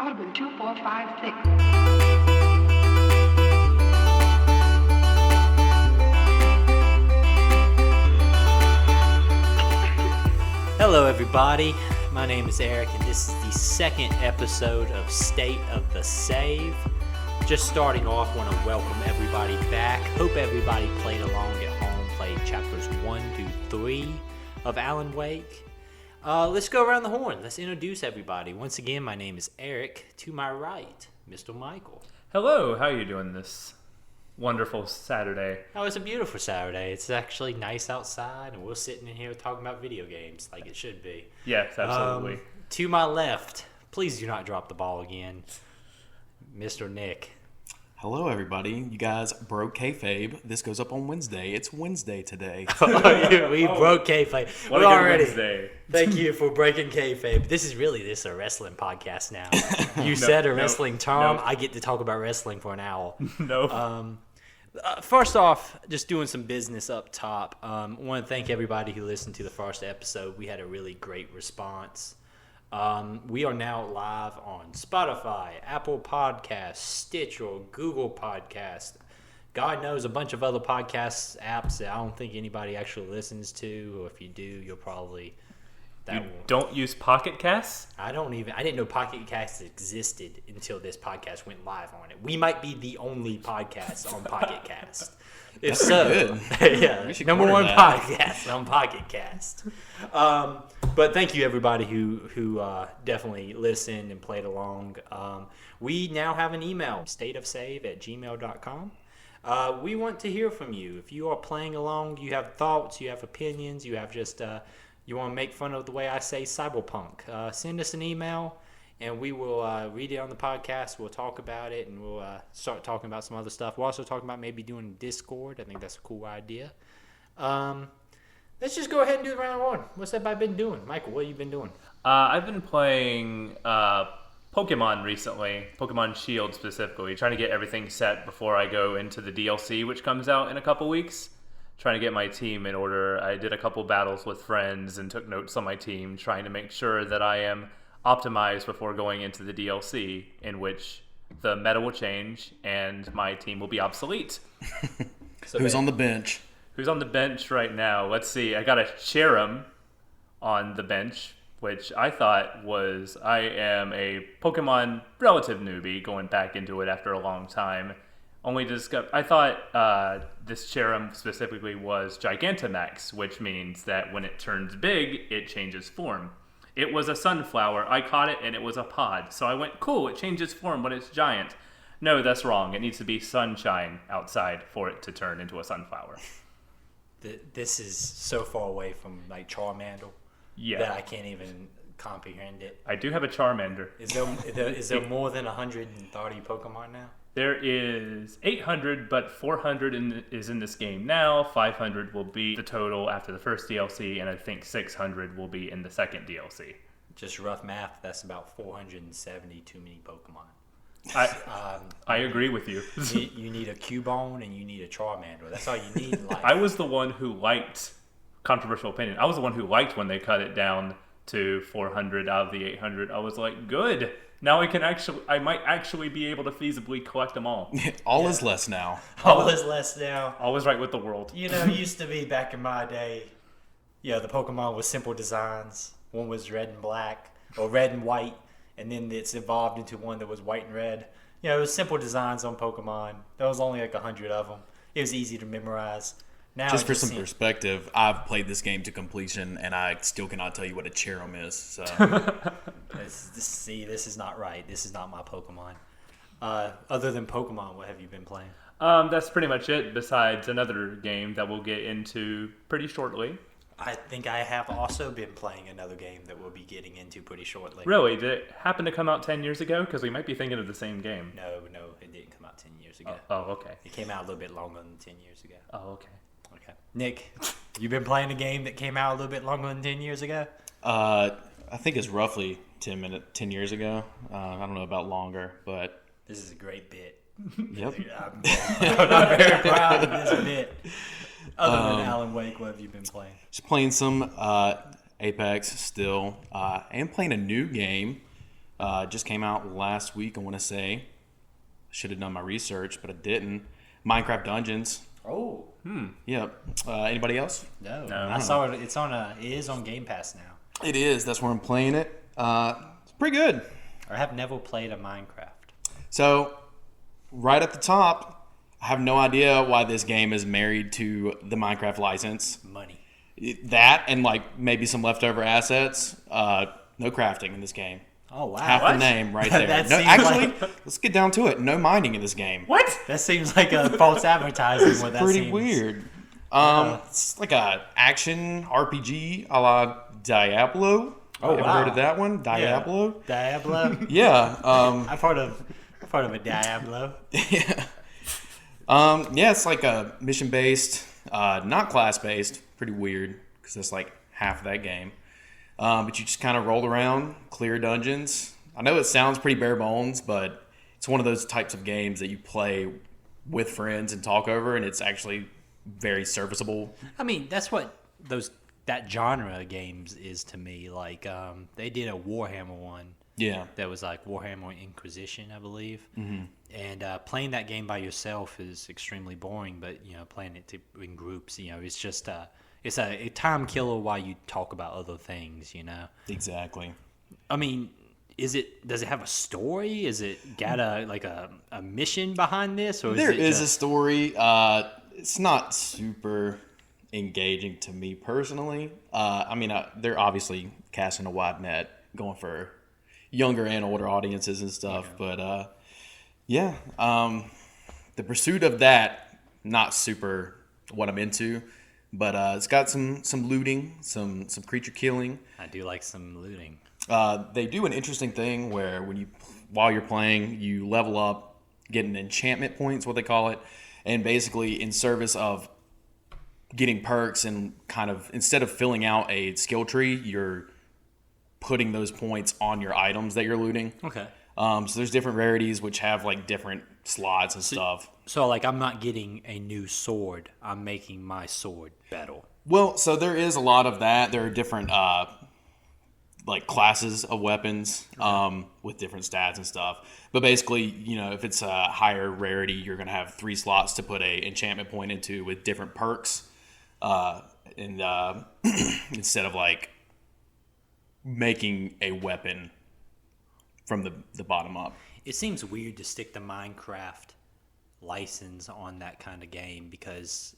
Audubon 2456. Hello everybody, my name is Eric and this is the second episode of State of the Save. Just starting off, want to welcome everybody back. Hope everybody played along at home, played chapters 1 to 3 of Alan Wake. Let's go around the horn. Let's introduce everybody. Once again, my name is Eric. To my right, Mr. Michael. Hello, how are you doing this wonderful Saturday? Oh, it's a beautiful Saturday. It's actually nice outside, and we're sitting in here talking about video games like it should be. Yes, absolutely. To my left, please do not drop the ball again, Mr. Nick. Hello, everybody. You guys broke kayfabe. This goes up on Wednesday. It's Wednesday today. We broke kayfabe. What We're a good already. Wednesday. Thank you for breaking kayfabe. This is a wrestling podcast now. You said a wrestling term. no. I get to talk about wrestling for an hour. No. First off, just doing some business up top. I want to thank everybody who listened to the first episode. We had a really great response. We are now live on Spotify, Apple Podcasts, Stitcher, Google Podcasts. God knows a bunch of other podcast apps that I don't think anybody actually listens to. Or if you do, you'll probably... Don't use Pocket Casts? I didn't know Pocket Casts existed until this podcast went live on it. We might be the only podcast on Pocket Cast. If That's so, good. yeah, We should number corner one that. podcast on Pocket Cast. But thank you everybody who definitely listened and played along. We now have an email, stateofsave@gmail.com. We want to hear from you. If you are playing along, you have thoughts, you have opinions, you have just you want to make fun of the way I say cyberpunk, send us an email and we will read it on the podcast. We'll talk about it and we'll start talking about some other stuff. We're also talking about maybe doing Discord. I think that's a cool idea. Let's just go ahead and do the round one. What's everybody been doing? Michael, what have you been doing? I've been playing Pokemon recently, Pokemon Shield specifically, trying to get everything set before I go into the DLC, which comes out in a couple weeks. Trying to get my team in order. I did a couple battles with friends and took notes on my team, trying to make sure that I am optimized before going into the DLC, in which the meta will change and my team will be obsolete. Who's on the bench? Who's on the bench right now? Let's see. I got a Cherim on the bench, which I thought was... I am a Pokemon relative newbie going back into it after a long time. I thought this Cherim specifically was Gigantamax, which means that when it turns big, it changes form. It was a sunflower. I caught it, and it was a pod. So I went, cool, it changes form when it's giant. No, that's wrong. It needs to be sunshine outside for it to turn into a sunflower. This is so far away from like Charmander that I can't even comprehend it. I do have a Charmander. Is there more than 130 Pokemon now? There is 800, but 400 is in this game now. 500 will be the total after the first DLC, and I think 600 will be in the second DLC. Just rough math, that's about 470 too many Pokemon. I agree with you. You need a Cubone and you need a Charmander. That's all you need in life. I was the one who liked, controversial opinion, I was the one who liked when they cut it down to 400 out of the 800. I was like, good. Now I might actually be able to feasibly collect them all. All is less now. All is less now. All is right with the world. You know, it used to be back in my day, the Pokemon was simple designs. One was red and black, or red and white, and then it's evolved into one that was white and red. It was simple designs on Pokemon. There was only like 100 of them. It was easy to memorize. Now Just for some perspective, I've played this game to completion, and I still cannot tell you what a Cherim is. So. This is not right. This is not my Pokemon. Other than Pokemon, what have you been playing? That's pretty much it, besides another game that we'll get into pretty shortly. I think I have also been playing another game that we'll be getting into pretty shortly. Really? Did it happen to come out 10 years ago? Because we might be thinking of the same game. No, it didn't come out 10 years ago. Oh, okay. It came out a little bit longer than 10 years ago. Oh, okay. Okay. Nick, you been playing a game that came out a little bit longer than 10 years ago? I think it's roughly 10 years ago. I don't know about longer, but... This is a great bit. Yep. I'm very proud of this bit. Other than Alan Wake, what have you been playing? Just playing some Apex still, and playing a new game Just came out last week, I want to say. Should have done my research, but I didn't. Minecraft Dungeons. Oh. Yep. Anybody else? No. No. I saw it. It is on Game Pass now. It is. That's where I'm playing it. It's pretty good. I have never played a Minecraft. So, right at the top, I have no idea why this game is married to the Minecraft license. Money. That and like maybe some leftover assets. No crafting in this game. Oh, wow. Half the name right there. That No, seems actually, like- let's get down to it. No mining in this game. What? That seems like a false advertising. What that Pretty seems. weird. It's like a action RPG a la Diablo. Oh, Ever wow. heard of that one? Diablo? Diablo. Yeah. I've heard of a Diablo. Yeah. Yeah, it's like a mission-based, not class-based. Pretty weird because that's like half of that game. But you just kind of roll around, clear dungeons. I know it sounds pretty bare bones, but it's one of those types of games that you play with friends and talk over, and it's actually very serviceable. I mean, that's what that genre of games is to me. Like, they did a Warhammer one. Yeah. That was like Warhammer Inquisition, I believe. Mm-hmm. And playing that game by yourself is extremely boring. But playing it in groups, it's just it's a time killer while you talk about other things. Exactly. I mean, does it have a story? Is it got a mission behind this, or There is is a story. It's not super engaging to me personally. I mean, they're obviously casting a wide net, going for younger and older audiences and stuff. Yeah. But the pursuit of that, not super what I'm into. But it's got some looting, some creature killing. I do like some looting. They do an interesting thing where while you're playing, you level up, get an enchantment points, what they call it, and basically in service of getting perks and kind of instead of filling out a skill tree, you're putting those points on your items that you're looting. Okay. So there's different rarities which have like different slots and stuff. So like I'm not getting a new sword. I'm making my sword better. Well, so there is a lot of that. There are different like classes of weapons with different stats and stuff. But basically, if it's a higher rarity, you're going to have 3 slots to put a enchantment point into with different perks. And instead of like making a weapon from the bottom up. It seems weird to stick the Minecraft license on that kind of game because,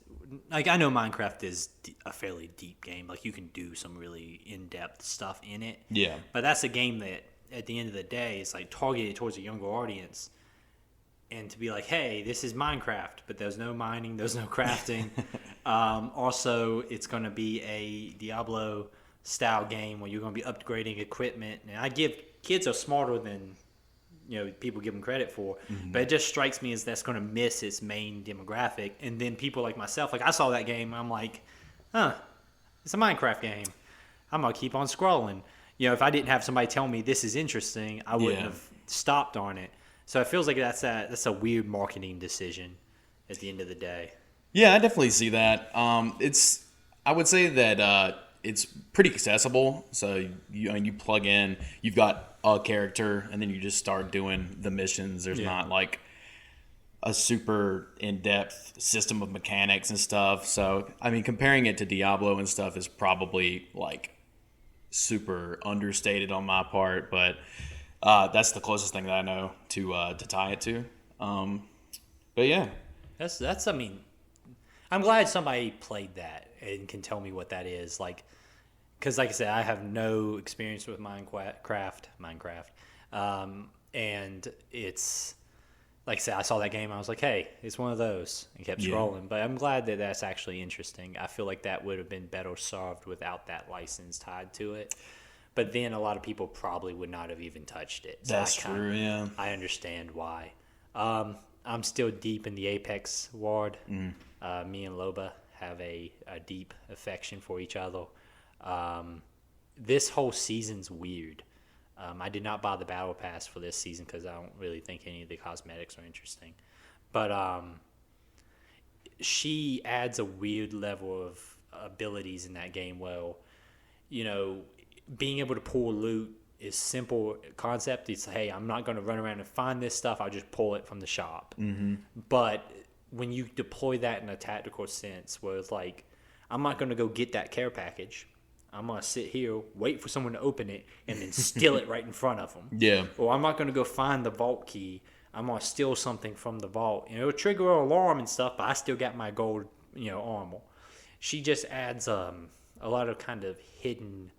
like, I know Minecraft is a fairly deep game. Like, you can do some really in-depth stuff in it. Yeah. But that's a game that, at the end of the day, is like targeted towards a younger audience. And to be like, hey, this is Minecraft, but there's no mining, there's no crafting. Also, it's going to be a Diablo-style game where you're going to be upgrading equipment. And I give kids are smarter than people give them credit for, but it just strikes me as that's going to miss its main demographic. And then people like myself, like I saw that game, and I'm like, it's a Minecraft game. I'm gonna keep on scrolling. If I didn't have somebody tell me this is interesting, I wouldn't have stopped on it. So it feels like that's a weird marketing decision at the end of the day. Yeah, I definitely see that. I would say that it's pretty accessible. So you plug in, you've got a character, and then you just start doing the missions. There's not like a super in-depth system of mechanics and stuff. So, I mean, comparing it to Diablo and stuff is probably like super understated on my part, but that's the closest thing that I know to tie it to. But yeah, That's. I mean, I'm glad somebody played that and can tell me what that is. Like, because like I said, I have no experience with Minecraft, and it's like I said, I saw that game, I was like, hey, it's one of those, and kept scrolling. But I'm glad that that's actually interesting. I feel like that would have been better served without that license tied to it. But then a lot of people probably would not have even touched it. So that's true. Yeah, I understand why. I'm still deep in the Apex ward. Me and Loba have a deep affection for each other. This whole season's weird. I did not buy the battle pass for this season because I don't really think any of the cosmetics are interesting. But she adds a weird level of abilities in that game. Well, being able to pull loot is simple concept. It's, hey, I'm not going to run around and find this stuff. I'll just pull it from the shop. Mm-hmm. But when you deploy that in a tactical sense, where it's like, I'm not going to go get that care package. I'm going to sit here, wait for someone to open it, and then steal it right in front of them. Yeah. Or I'm not going to go find the vault key. I'm going to steal something from the vault. And it'll trigger an alarm and stuff, but I still got my gold, armor. She just adds a lot of kind of hidden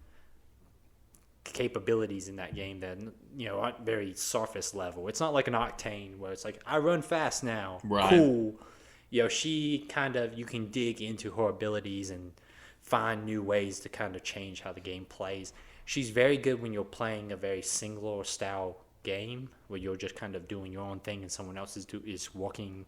capabilities in that game that, aren't very surface level. It's not like an Octane where it's like, I run fast now. Right. Cool. She kind of, you can dig into her abilities and find new ways to kind of change how the game plays. She's very good when you're playing a very singular style game where you're just kind of doing your own thing and someone else is walking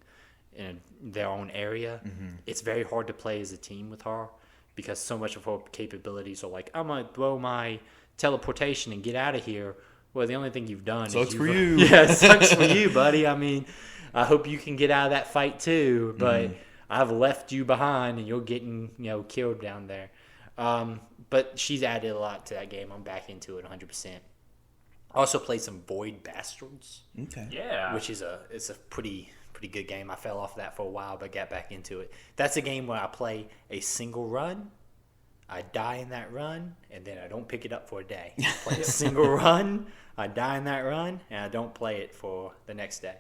in their own area. Mm-hmm. It's very hard to play as a team with her because so much of her capabilities are like, I'm going to throw my teleportation and get out of here. Well, the only thing you've done sucks is for you. Yeah, it sucks for you, buddy. I mean, I hope you can get out of that fight too, but I've left you behind and you're getting, killed down there. But she's added a lot to that game. I'm back into it 100%. Also played some Void Bastards. Okay. Yeah. Which is a pretty good game. I fell off that for a while, but got back into it. That's a game where I play a single run. I die in that run, and then I don't pick it up for a day. I play a single run, I die in that run, and I don't play it for the next day.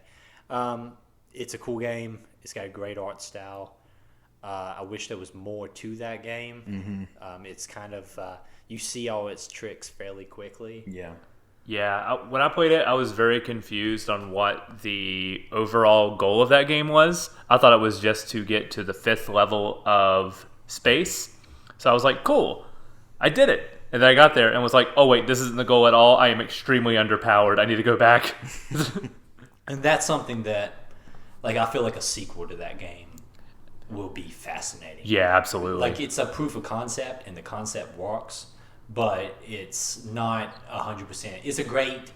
It's a cool game. It's got a great art style. I wish there was more to that game. Mm-hmm. It's kind of you see all its tricks fairly quickly. Yeah. Yeah, when I played it, I was very confused on what the overall goal of that game was. I thought it was just to get to the 5th level of space. So I was like, cool, I did it. And then I got there and was like, oh, wait, this isn't the goal at all. I am extremely underpowered. I need to go back. And that's something that, I feel like a sequel to that game will be fascinating. Yeah, absolutely. It's a proof of concept, and the concept works, but it's not 100%. It's a great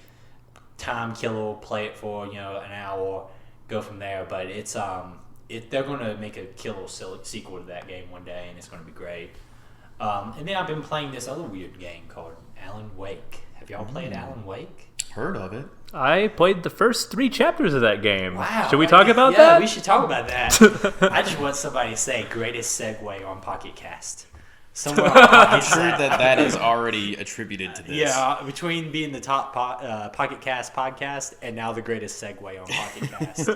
time killer. Play it for an hour, go from there. But it's they're going to make a killer sequel to that game one day, and it's going to be great. And then I've been playing this other weird game called Alan Wake. Have y'all played Alan Wake? Heard of it. I played the first 3 chapters of that game. Wow. Should we talk about that? Yeah, we should talk about that. I just want somebody to say greatest segue on Pocket Cast. Somewhere on Pocket I'm sure that is already attributed to this. Yeah, between being the top Pocket Cast podcast and now the greatest segue on Pocket Cast,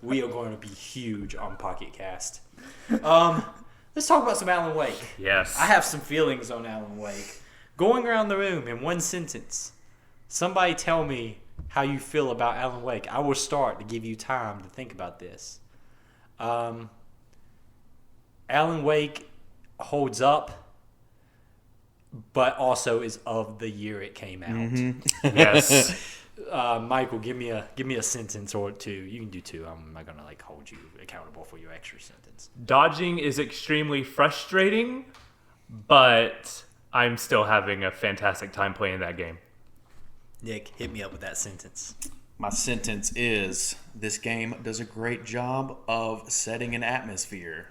we are going to be huge on Pocket Cast. Let's talk about some Alan Wake. Yes. I have some feelings on Alan Wake. Going around the room in one sentence, somebody tell me how you feel about Alan Wake. I will start to give you time to think about this. Alan Wake holds up, but also is of the year it came out. Mm-hmm. Yes. Michael, give me a sentence or two. You can do 2. I'm not gonna hold you accountable for your extra sentence. Dodging is extremely frustrating, but I'm still having a fantastic time playing that game. Nick, hit me up with that sentence. My sentence is, this game does a great job of setting an atmosphere.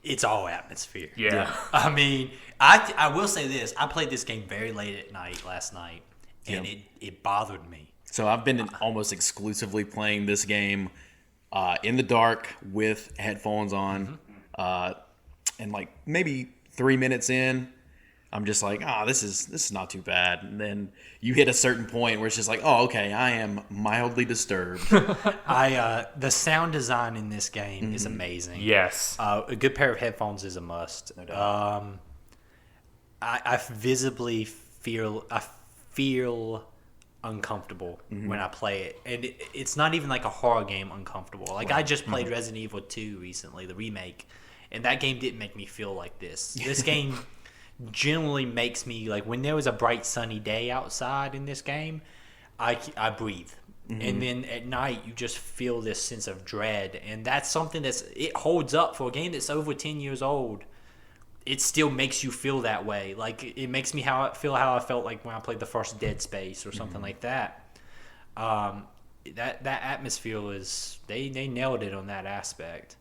It's all atmosphere. Yeah. I mean, I will say this. I played this game very late at night last night, and it bothered me. So I've been almost exclusively playing this game in the dark with headphones on. And maybe 3 minutes in, I'm just like, this is not too bad. And then you hit a certain point where it's just like, oh, okay, I am mildly disturbed. The sound design in this game is amazing. Yes. A good pair of headphones is a must. No doubt. I visibly feel uncomfortable when I play it, and it's not even like a horror game uncomfortable. I just played Resident Evil 2 recently, the remake, and that game didn't make me feel like this. This game generally makes me when there was a bright sunny day outside in this game, I breathe. And then at night you just feel this sense of dread, and that's something it holds up for a game that's over 10 years old. It still makes you feel that way. It makes me how I felt like when I played the first Dead Space or something like that. That atmosphere is they nailed it on that aspect.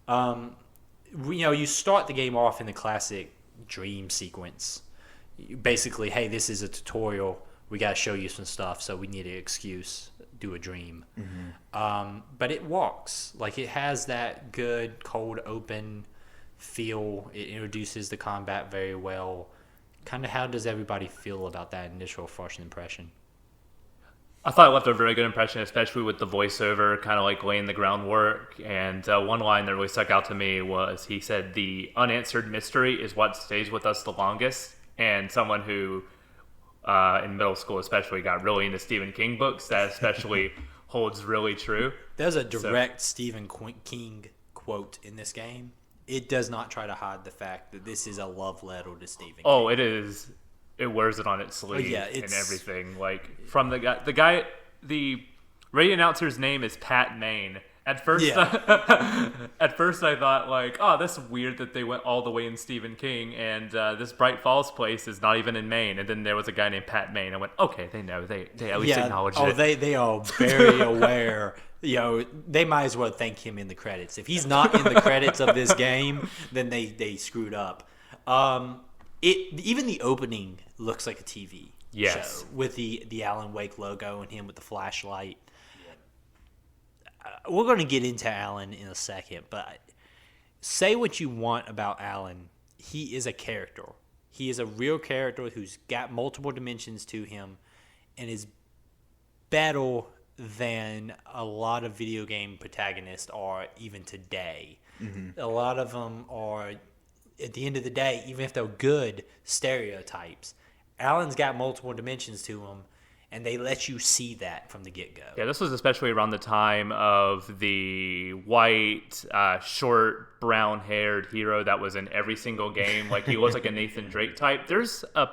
You start the game off in the classic dream sequence. basically, hey, this is a tutorial. We got to show you some stuff, so we need an excuse. Do a dream. But it walks. Like, it has that good, cold, open feel. It introduces the combat very well. Kind of how does everybody feel about that initial first impression? I thought it left a very good impression, especially with the voiceover kind of like laying the groundwork. And one line that really stuck out to me was he said, "The unanswered mystery is what stays with us the longest." And someone who, in middle school especially, got really into Stephen King books, that especially holds really true. There's a direct Stephen King quote in this game. It does not try to hide the fact that this is a love letter to Stephen King. Oh, it is. It wears it on its sleeve and everything. Like, from the radio announcer's name is Pat Maine. At first, at first I thought, like, oh, that's weird that they went all the way in Stephen King, and this Bright Falls place is not even in Maine. And then there was a guy named Pat Maine. I went, okay, they know. They at least acknowledge it. Oh, they are very aware. They might as well thank him in the credits. If he's not in the credits of this game, then they screwed up. Even the opening looks like a TV show with the Alan Wake logo and him with the flashlight. We're going to get into Alan in a second, but say what you want about Alan. He is a character. He is a real character who's got multiple dimensions to him and is better than a lot of video game protagonists are even today. A lot of them are, at the end of the day, even if they're good, stereotypes. Alan's got multiple dimensions to him, and they let you see that from the get-go. Yeah, this was especially around the time of the white, short, brown-haired hero that was in every single game. Like, he looks like a Nathan Drake type. There's a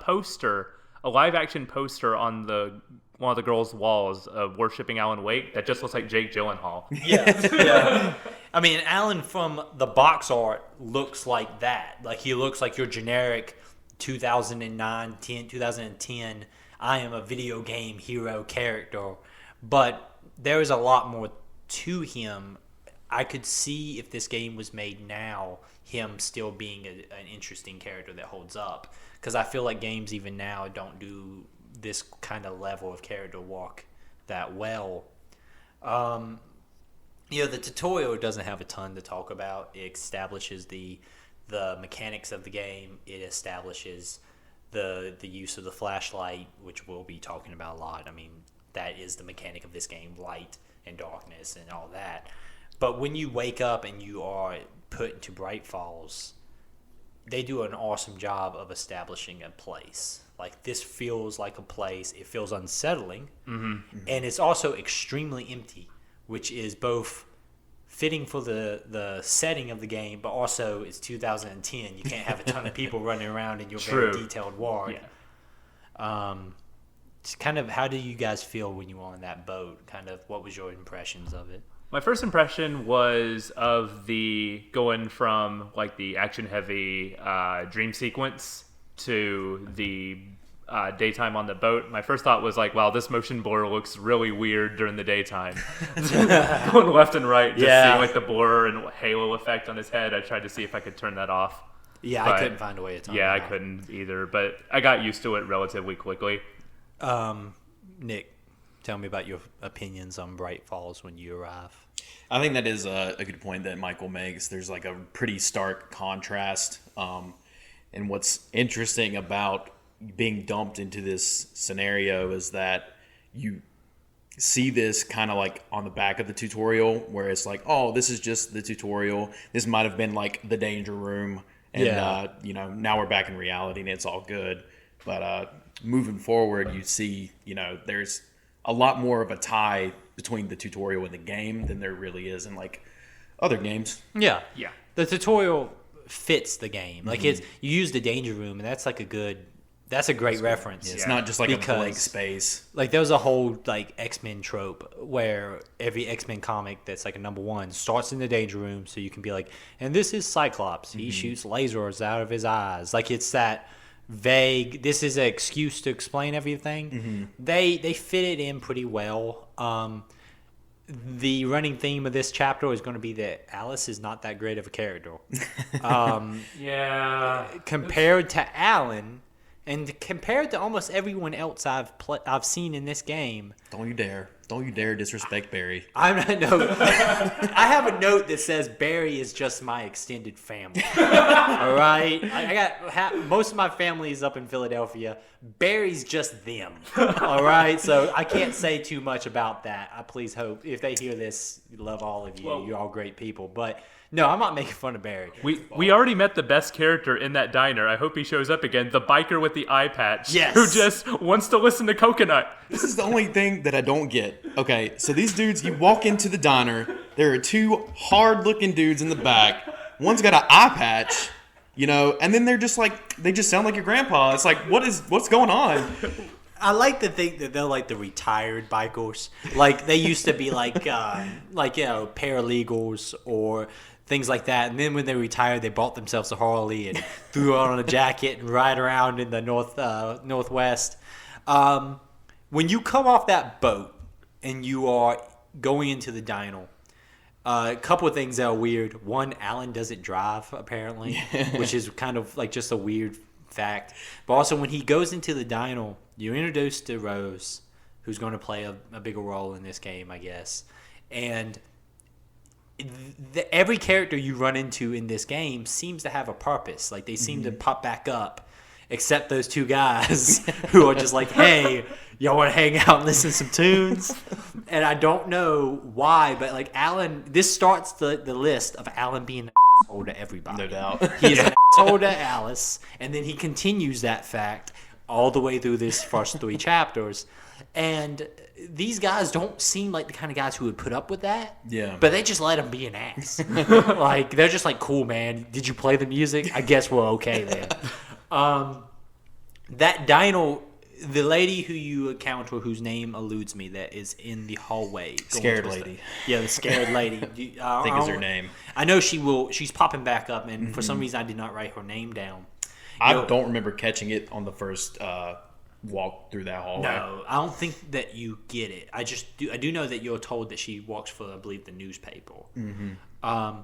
live-action poster on one of the girls' walls of worshipping Alan Wake that just looks like Jake Gyllenhaal. Yeah. I mean, Alan from the box art looks like that. Like, he looks like your generic 2010, I am a video game hero character. But there is a lot more to him. I could see, if this game was made now, him still being an interesting character that holds up. Because I feel like games even now don't do this kind of level of character walk that well. The tutorial doesn't have a ton to talk about. It establishes the mechanics of the game. It establishes the use of the flashlight, which we'll be talking about a lot. I mean, that is the mechanic of this game, light and darkness and all that. But when you wake up and you are put into Bright Falls, they do an awesome job of establishing a place. Like, this feels like a place. It feels unsettling. And it's also extremely empty, which is both fitting for the setting of the game, but also it's 2010. You can't have a ton of people running around in your very detailed ward. It's kind of, how do you guys feel when you were on that boat? Kind of, what was your impressions of it? My first impression was of going from like the action-heavy dream sequence to the daytime on the boat. My first thought was like, wow, this motion blur looks really weird during the daytime. Going left and right, just seeing like the blur and halo effect on his head. I tried to see if I could turn that off. Yeah, I couldn't find a way to turn it off. I couldn't either, but I got used to it relatively quickly. Nick, tell me about your opinions on Bright Falls when you arrive. I think that is a good point that Michael makes. There's like a pretty stark contrast. And what's interesting about being dumped into this scenario is that you see this kind of like on the back of the tutorial, where it's like, oh, this is just the tutorial. This might have been like the danger room. And, now we're back in reality and it's all good. But moving forward, you see, there's a lot more of a tie between the tutorial and the game than there really is in like other games. Yeah. The tutorial fits the game. Like, you use the danger room, and that's like that's a great reference. Yeah, it's not just like a blank space. Like, there's a whole like X-Men trope where every X-Men comic that's like a #1 starts in the danger room, so you can be like, and this is Cyclops. He shoots lasers out of his eyes. Like, it's that vague, this is an excuse to explain everything. They fit it in pretty well. The running theme of this chapter is going to be that Alice is not that great of a character. Compared to Alan, And compared to almost everyone else I've seen in this game, Don't you dare disrespect Barry. I'm not. No, I have a note that says Barry is just my extended family. All right, I got most of my family is up in Philadelphia. Barry's just them. All right, so I can't say too much about that. I please hope if they hear this, love all of you. Well, you're all great people, but. No, I'm not making fun of Barry. We already met the best character in that diner. I hope he shows up again. The biker with the eye patch. Yes. Who just wants to listen to Coconut. This is the only thing that I don't get. Okay, so these dudes, you walk into the diner, there are two hard-looking dudes in the back. One's got an eye patch, and then they're just like, they just sound like your grandpa. It's like, what's going on? I like to think that they're like the retired bikers. Like they used to be like paralegals or things like that. And then when they retired, they bought themselves a Harley and threw on a jacket and ride around in the northwest. When you come off that boat and you are going into the dino, a couple of things that are weird. One, Alan doesn't drive apparently, which is kind of like just a weird fact. But also when he goes into the dino, you're introduced to Rose, who's going to play a bigger role in this game, I guess. And every character you run into in this game seems to have a purpose. Like they seem to pop back up, except those two guys who are just like, hey, y'all want to hang out and listen to some tunes? And I don't know why, but like Alan, this starts the list of Alan being an asshole to everybody. No doubt. He is an asshole to Alice, and then he continues that fact all the way through this first 3 chapters. And these guys don't seem like the kind of guys who would put up with that. Yeah. But they just let him be an ass. Like, they're just like, cool, man. Did you play the music? I guess we're okay then. That dino, the lady who you encounter, whose name eludes me, that is in the hallway. Scared lady. Yeah, the scared lady. I think is her name. I know she's popping back up, and for some reason I did not write her name down. I don't remember catching it on the first walk through that hallway. No, I don't think that you get it. I do know that you're told that she walks for, I believe, the newspaper. Mm-hmm.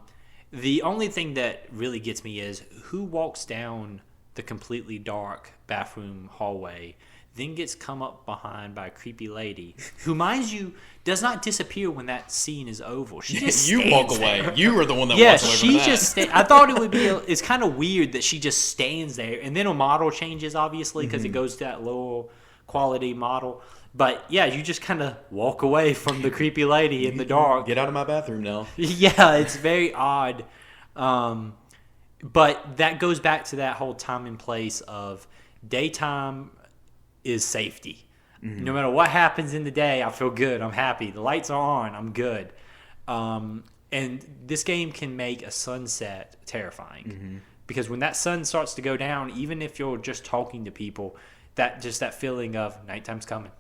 The only thing that really gets me is who walks down the completely dark bathroom hallway, then gets come up behind by a creepy lady who, mind you, does not disappear when that scene is over. She just you walk there. away. You are the one that Yeah, walks away from that. she just I thought it would be it's kind of weird that she just stands there, and then her model changes obviously because it goes to that lower quality model. But yeah, you just kind of walk away from the creepy lady in the dark. Get out of my bathroom now. Yeah, it's very odd. But that goes back to that whole time and place of daytime is safety. Mm-hmm. No matter what happens in the day, I feel good. I'm happy. The lights are on. I'm good. And this game can make a sunset terrifying. Because when that sun starts to go down, even if you're just talking to people, that feeling of nighttime's coming.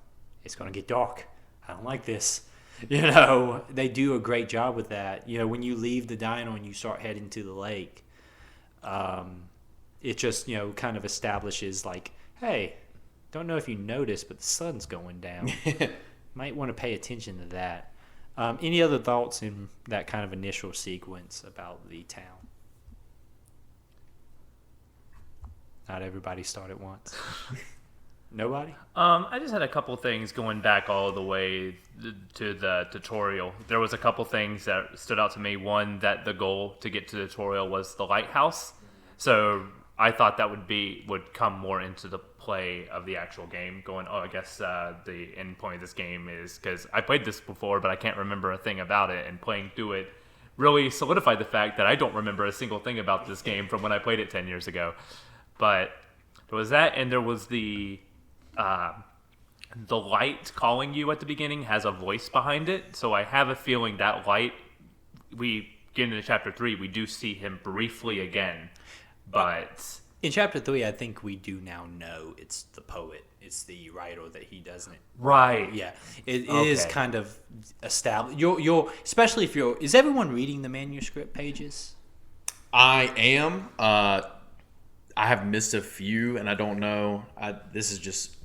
It's going to get dark. I don't like this. They do a great job with that. When you leave the dino and you start heading to the lake, it just, kind of establishes like, hey, don't know if you noticed, but the sun's going down. Might want to pay attention to that. Any other thoughts in that kind of initial sequence about the town? Not everybody start at once. Nobody? I just had a couple things going back all the way to the tutorial. There was a couple things that stood out to me. One, that the goal to get to the tutorial was the lighthouse. So I thought that would come more into the play of the actual game. I guess the end point of this game is, because I played this before, but I can't remember a thing about it, and playing through it really solidified the fact that I don't remember a single thing about this game from when I played it 10 years ago. But there was that, and there was the light calling you at the beginning has a voice behind it. So I have a feeling that light, we get into chapter 3, we do see him briefly again. But in chapter 3, I think we do now know it's the poet. It's the writer that he doesn't. Right. Yeah. It is kind of established. You're especially if you're. Is everyone reading the manuscript pages? I am. I have missed a few, and I don't know. This is just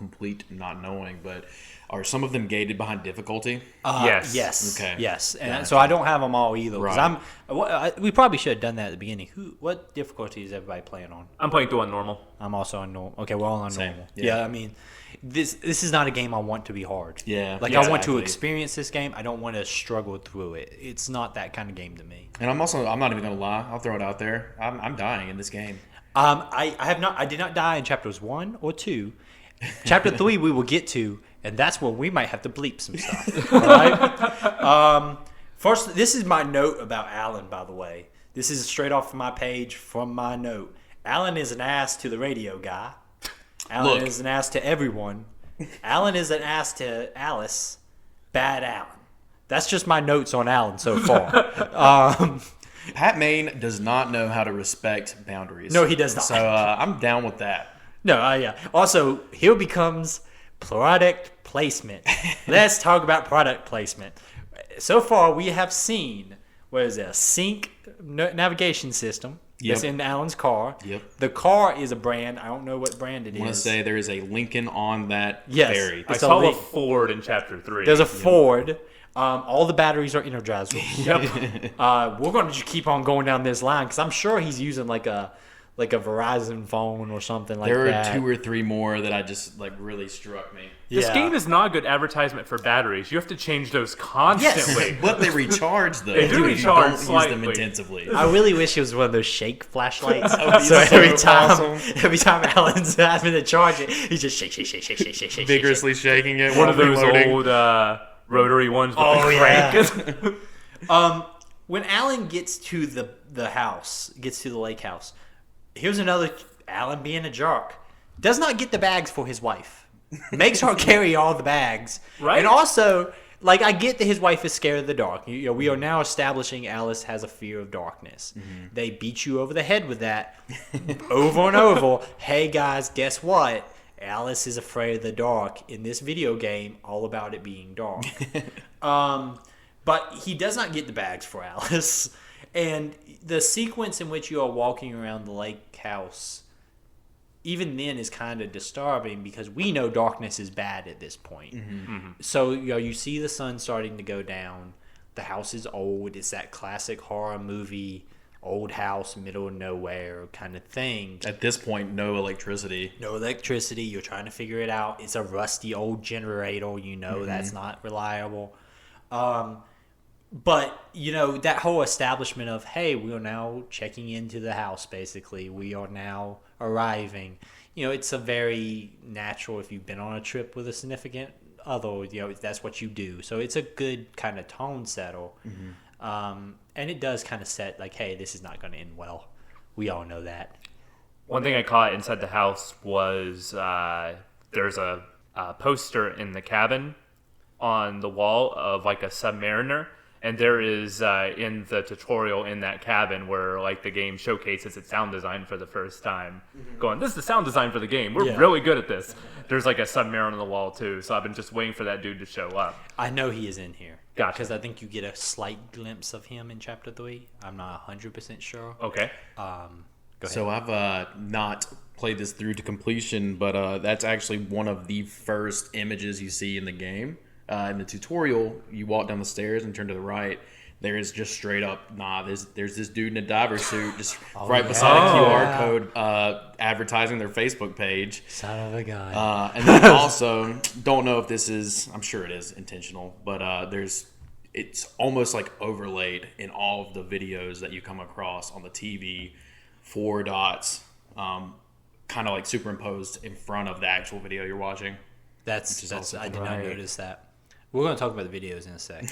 complete not knowing, but are some of them gated behind difficulty? Yes. Yes. Okay. Yes. And Gotcha. so I don't have them all either. Because Right. we probably should have done that at the beginning. What difficulty is everybody playing on? I'm playing through on normal. I'm also on normal. Okay, we're all on Same. normal. Yeah. Yeah, I mean, this is not a game I want to be hard. Yeah. Like, Yeah, I want to exactly. experience this game. I don't want to struggle through it. It's not that kind of game to me. And I'm not even gonna lie. I'll throw it out there. I'm dying in this game. I did not die in chapters 1 or 2. Chapter 3 we will get to, and that's where we might have to bleep some stuff. All right? First, this is my note about Alan, by the way. This is straight off my page from my note. Alan is an ass to the radio guy. Alan Look. is an ass to everyone. Alan is an ass to Alice. Bad Alan. That's just my notes on Alan so far. Pat Main does not know how to respect boundaries. No, he does not. So I'm down with that. No, yeah. Also, here becomes product placement. Let's talk about product placement. So far, we have seen, what is it, a sync navigation system that's Yep. in Alan's car. Yep. The car is a brand. I don't know what brand it I want to is. say there is a Lincoln on that Yes. ferry. I It's a saw a link. Ford in chapter 3. There's a Ford. All the batteries are energizable. Yep. We're going to just keep on going down this line because I'm sure he's using like a Verizon phone or something like There that. are 2 or 3 more that I just really struck me. This Yeah. game is not a good advertisement for batteries. You have to change those constantly. But they recharge though. They do You recharge don't use slightly. them intensively. I really wish it was one of those shake flashlights. That would be so so every time Alan's having to charge it, he just shake. Vigorously shaking it. One while of those reloading. old rotary ones with Oh, the yeah. crank. When Alan gets to the house, gets to the lake house, here's another Alan being a jerk. Does not get the bags for his wife. Makes her carry all the bags. Right. And also, like, I get that his wife is scared of the dark. You know, we are now establishing Alice has a fear of darkness. Mm-hmm. They beat you over the head with that over and over. Hey, guys, guess what? Alice is afraid of the dark in this video game, all about it being dark. But he does not get the bags for Alice. And the sequence in which you are walking around the lake house, even then, is kind of disturbing because we know darkness is bad at this point. So you see the sun starting to go down. The house is old. It's that classic horror movie, old house, middle of nowhere kind of thing. At this point, no electricity. No electricity. You're trying to figure it out. It's a rusty old generator. You know that's not reliable. But, that whole establishment of, hey, we are now checking into the house, basically. We are now arriving. It's a very natural, if you've been on a trip with a significant other, that's what you do. So it's a good kind of tone setter. And it does kind of set, like, hey, this is not going to end well. We all know that. One thing I caught inside the house was there's a poster in the cabin on the wall of like a Submariner. And there is in the tutorial in that cabin where like the game showcases its sound design for the first time, going, this is the sound design for the game. We're really good at this. There's like a Submariner on the wall too. So I've been just waiting for that dude to show up. I know he is in here. Gotcha. Because I think you get a slight glimpse of him in Chapter 3. I'm not 100% sure. Okay. Go ahead. So I've not played this through to completion, but that's actually one of the first images you see in the game. In the tutorial, you walk down the stairs and turn to the right. There is just straight up, there's this dude in a diver suit just right beside a QR code advertising their Facebook page. Son of a gun. And then also, don't know if this is, I'm sure it is intentional, but it's almost like overlaid in all of the videos that you come across on the TV, 4 dots, kind of like superimposed in front of the actual video you're watching. That's also I did not right. notice that. We're going to talk about the videos in a sec.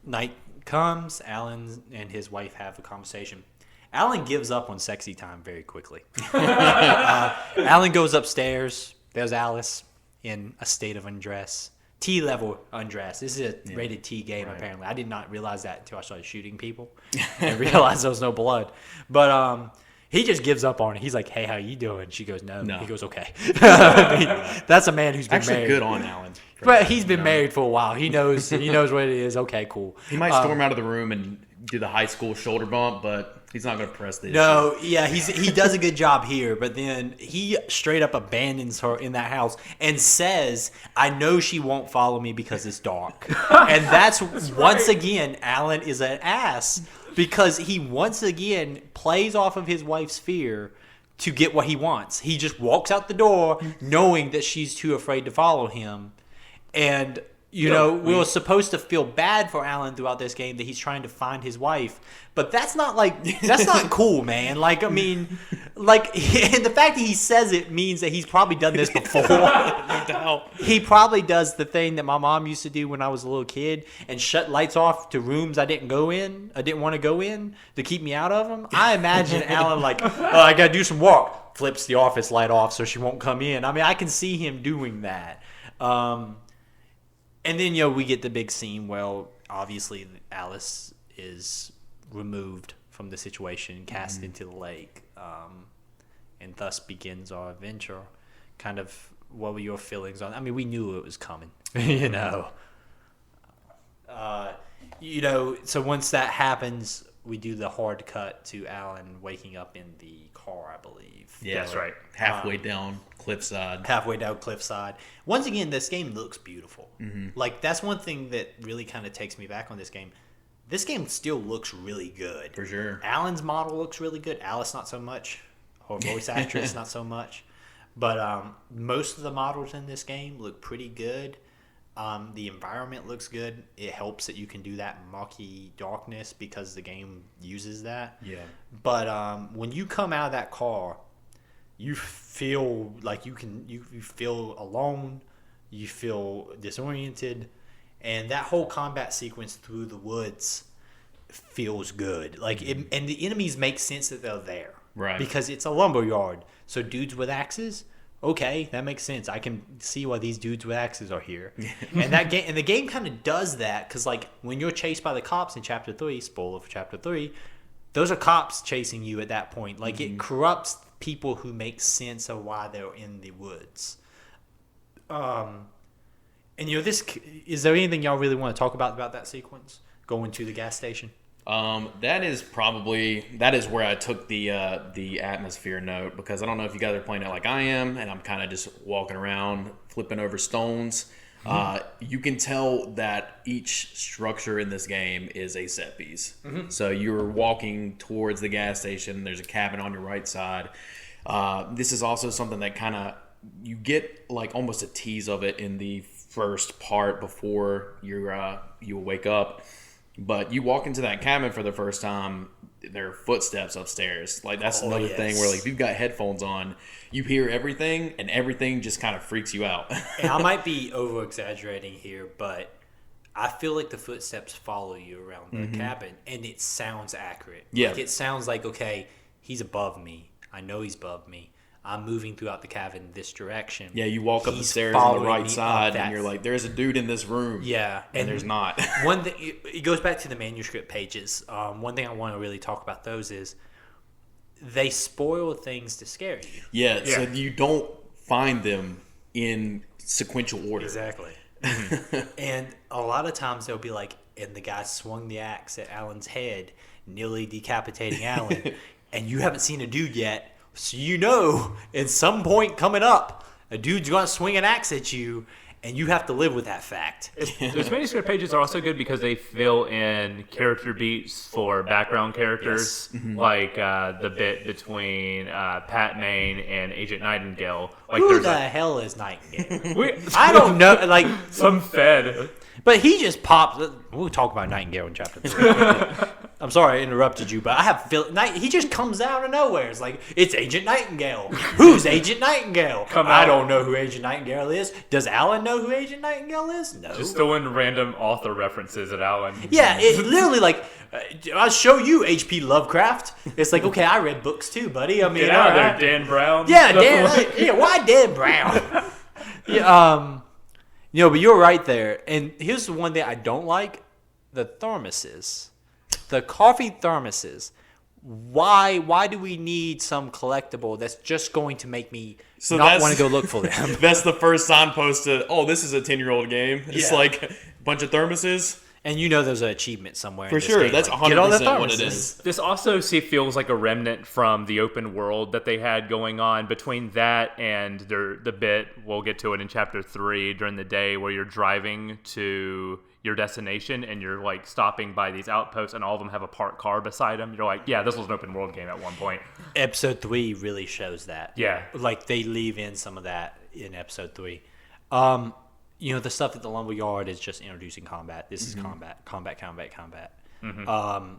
Night comes, Alan and his wife have a conversation. Alan gives up on sexy time very quickly. Alan goes upstairs. There's Alice in a state of undress. T-level undress. This is a rated T game, apparently. I did not realize that until I started shooting people and realized there was no blood. But he just gives up on it. He's like, hey, how you doing? She goes, no. He goes, okay. I mean, that's a man who's been Actually, married. good on Alan. But he's been married for a while. He knows what it is. Okay, cool. He might storm out of the room and do the high school shoulder bump, but he's not going to press this. No, yeah, he does a good job here, but then he straight up abandons her in that house and says, "I know she won't follow me because it's dark." And that's once again, Alan is an ass because he once again plays off of his wife's fear to get what he wants. He just walks out the door knowing that she's too afraid to follow him, and we were supposed to feel bad for Alan throughout this game that he's trying to find his wife, but that's not cool, man. Like, I mean, like, and the fact that he says it means that he's probably done this before. No doubt. He probably does the thing that my mom used to do when I was a little kid and shut lights off to rooms I didn't want to go in to keep me out of them. I imagine Alan like, I got to do some work, flips the office light off so she won't come in. I mean, I can see him doing that. And then, we get the big scene where, obviously, Alice is removed from the situation, cast into the lake, and thus begins our adventure. Kind of, what were your feelings on? I mean, we knew it was coming, So once that happens, we do the hard cut to Alan waking up in the car, I believe. Yeah, that's right. Halfway down cliffside. Once again, this game looks beautiful. Like, that's one thing that really kind of takes me back on this game. This game still looks really good. For sure. Alan's model looks really good. Alice, not so much. Her voice actress, not so much. But most of the models in this game look pretty good. The environment looks good. It helps that you can do that murky darkness because the game uses that. Yeah. But when you come out of that car, you feel like you feel alone, you feel disoriented, and that whole combat sequence through the woods feels good. Like, and the enemies make sense that they're there, right? Because it's a lumberyard, so dudes with axes. Okay, that makes sense. I can see why these dudes with axes are here. And the game kind of does that because, like, when you're chased by the cops in Chapter 3, spoiler for Chapter 3, those are cops chasing you at that point. Like, it corrupts people who make sense of why they're in the woods. And is there anything y'all really want to talk about that sequence? Going to the gas station? That is where I took the atmosphere note, because I don't know if you guys are playing it like I am, and I'm kind of just walking around flipping over stones. You can tell that each structure in this game is a set piece. So you're walking towards the gas station. There's a cabin on your right side. This is also something that kind of you get like almost a tease of it in the first part before you wake up. But you walk into that cabin for the first time, there are footsteps upstairs. Like, that's another thing where, like, if you've got headphones on, you hear everything, and everything just kind of freaks you out. And I might be over-exaggerating here, but I feel like the footsteps follow you around the cabin, and it sounds accurate. Yeah. Like, it sounds like, okay, he's above me. I know he's above me. I'm moving throughout the cabin this direction. Yeah, you walk up the stairs on the right side, and you're like, there's a dude in this room. Yeah. And there's not. One thing, it goes back to the manuscript pages. One thing I want to really talk about those is they spoil things to scare you. Yeah, so you don't find them in sequential order. Exactly. And a lot of times they'll be like, and the guy swung the axe at Alan's head, nearly decapitating Alan, and you haven't seen a dude yet. So at some point coming up, a dude's going to swing an axe at you, and you have to live with that fact. Those manuscript pages are also good because they fill in character beats for background characters, like the bit between Pat Maine and Agent Nightingale. Like, Who the hell is Nightingale? I don't know. Like, some Fed. But he just popped. We'll talk about Nightingale in Chapter 3. I'm sorry I interrupted you, but I have he just comes out of nowhere. It's like, it's Agent Nightingale. Who's Agent Nightingale? I don't know who Agent Nightingale is. Does Alan know who Agent Nightingale is? No. Just throwing random author references at Alan. Yeah, it literally, like, I'll show you H.P. Lovecraft. It's like, okay, I read books too, buddy. I mean, Get out of there, Dan Brown. Yeah, why Dan Brown? But you're right there. And here's the one thing I don't like: the thermoses, the coffee thermoses. Why do we need some collectible that's just going to make me not want to go look for them? That's the first signpost to, this is a 10-year-old game. It's like a bunch of thermoses. And there's an achievement somewhere. For in this sure, game. that's Like, get all the 100% what it thermoses. is. This also feels like a remnant from the open world that they had going on. Between that and the bit, we'll get to it in Chapter 3 during the day, where you're driving to your destination and you're like stopping by these outposts and all of them have a parked car beside them. You're like, yeah, this was an open world game at one point. Episode 3 really shows that. Yeah. Like, they leave in some of that in Episode 3. The stuff at the lumberyard is just introducing combat. This is combat. Mm-hmm.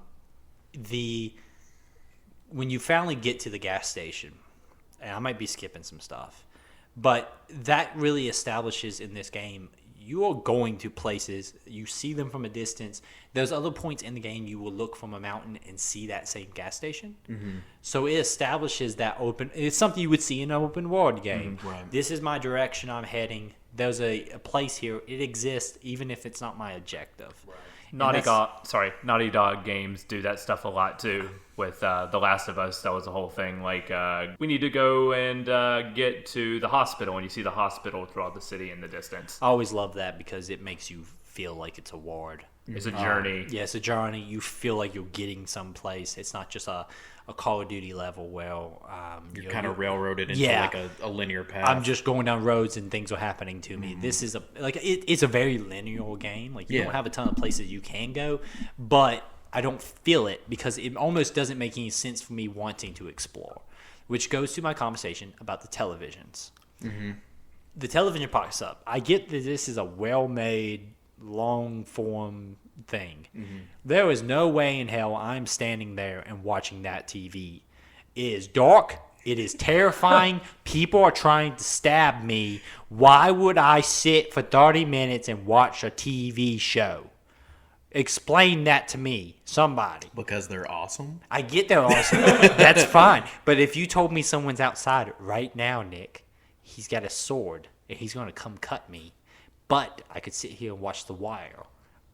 When you finally get to the gas station, and I might be skipping some stuff, but that really establishes in this game, you are going to places, you see them from a distance. There's other points in the game you will look from a mountain and see that same gas station. Mm-hmm. So it establishes that it's something you would see in an open world game. Mm-hmm. Right. This is my direction I'm heading. There's a place here. It exists even if it's not my objective. Right. Naughty Dog games do that stuff a lot too. With The Last of Us, that was the whole thing. Like, we need to go and get to the hospital, and you see the hospital throughout the city in the distance. I always love that because it makes you feel like it's a ward. It's a journey. Yeah, it's a journey. You feel like you're getting someplace. It's not just a Call of Duty level where you're kind of railroaded into like a linear path. I'm just going down roads and things are happening to me. This is it's a very linear game. Like, you don't have a ton of places you can go, but I don't feel it because it almost doesn't make any sense for me wanting to explore, which goes to my conversation about the televisions. Mm-hmm. The television pops up. I get that this is a well-made, long-form thing. Mm-hmm. There is no way in hell I'm standing there and watching that TV. It is dark. It is terrifying. People are trying to stab me. Why would I sit for 30 minutes and watch a TV show? Explain that to me, somebody. Because they're awesome? I get they're awesome. That's fine. But if you told me someone's outside right now, Nick, he's got a sword and he's going to come cut me, but I could sit here and watch The Wire.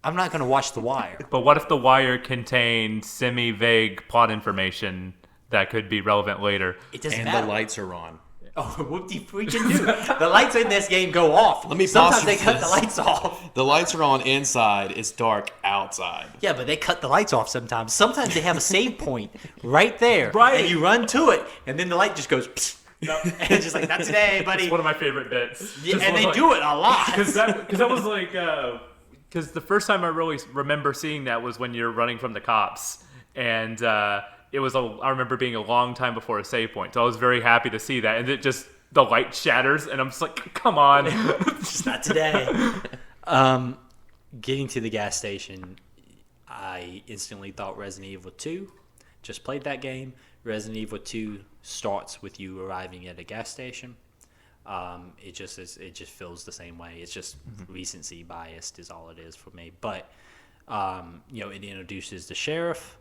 I'm not going to watch The Wire. But what if The Wire contained semi-vague plot information that could be relevant later? It doesn't and matter. The lights are on. Oh, whoop-de-freaking do. The lights in this game go off. Let me Sometimes they pause cut this. the lights off. The lights are on inside. It's dark outside. Yeah, but they cut the lights off sometimes. Sometimes they have a save point right there. Right. And you run to it, and then the light just goes, psst. No. And it's just like, not today, buddy. It's one of my favorite bits. Yeah, and they do it a lot. Because that was like... Because the first time I really remember seeing that was when you're running from the cops. And it was I remember being a long time before a save point. So I was very happy to see that. And the light shatters, and I'm just like, come on. Just not today. Getting to the gas station, I instantly thought Resident Evil 2. Just played that game. Resident Evil 2 starts with you arriving at a gas station. It just feels the same way. It's just recency biased is all it is for me. But it introduces the sheriff.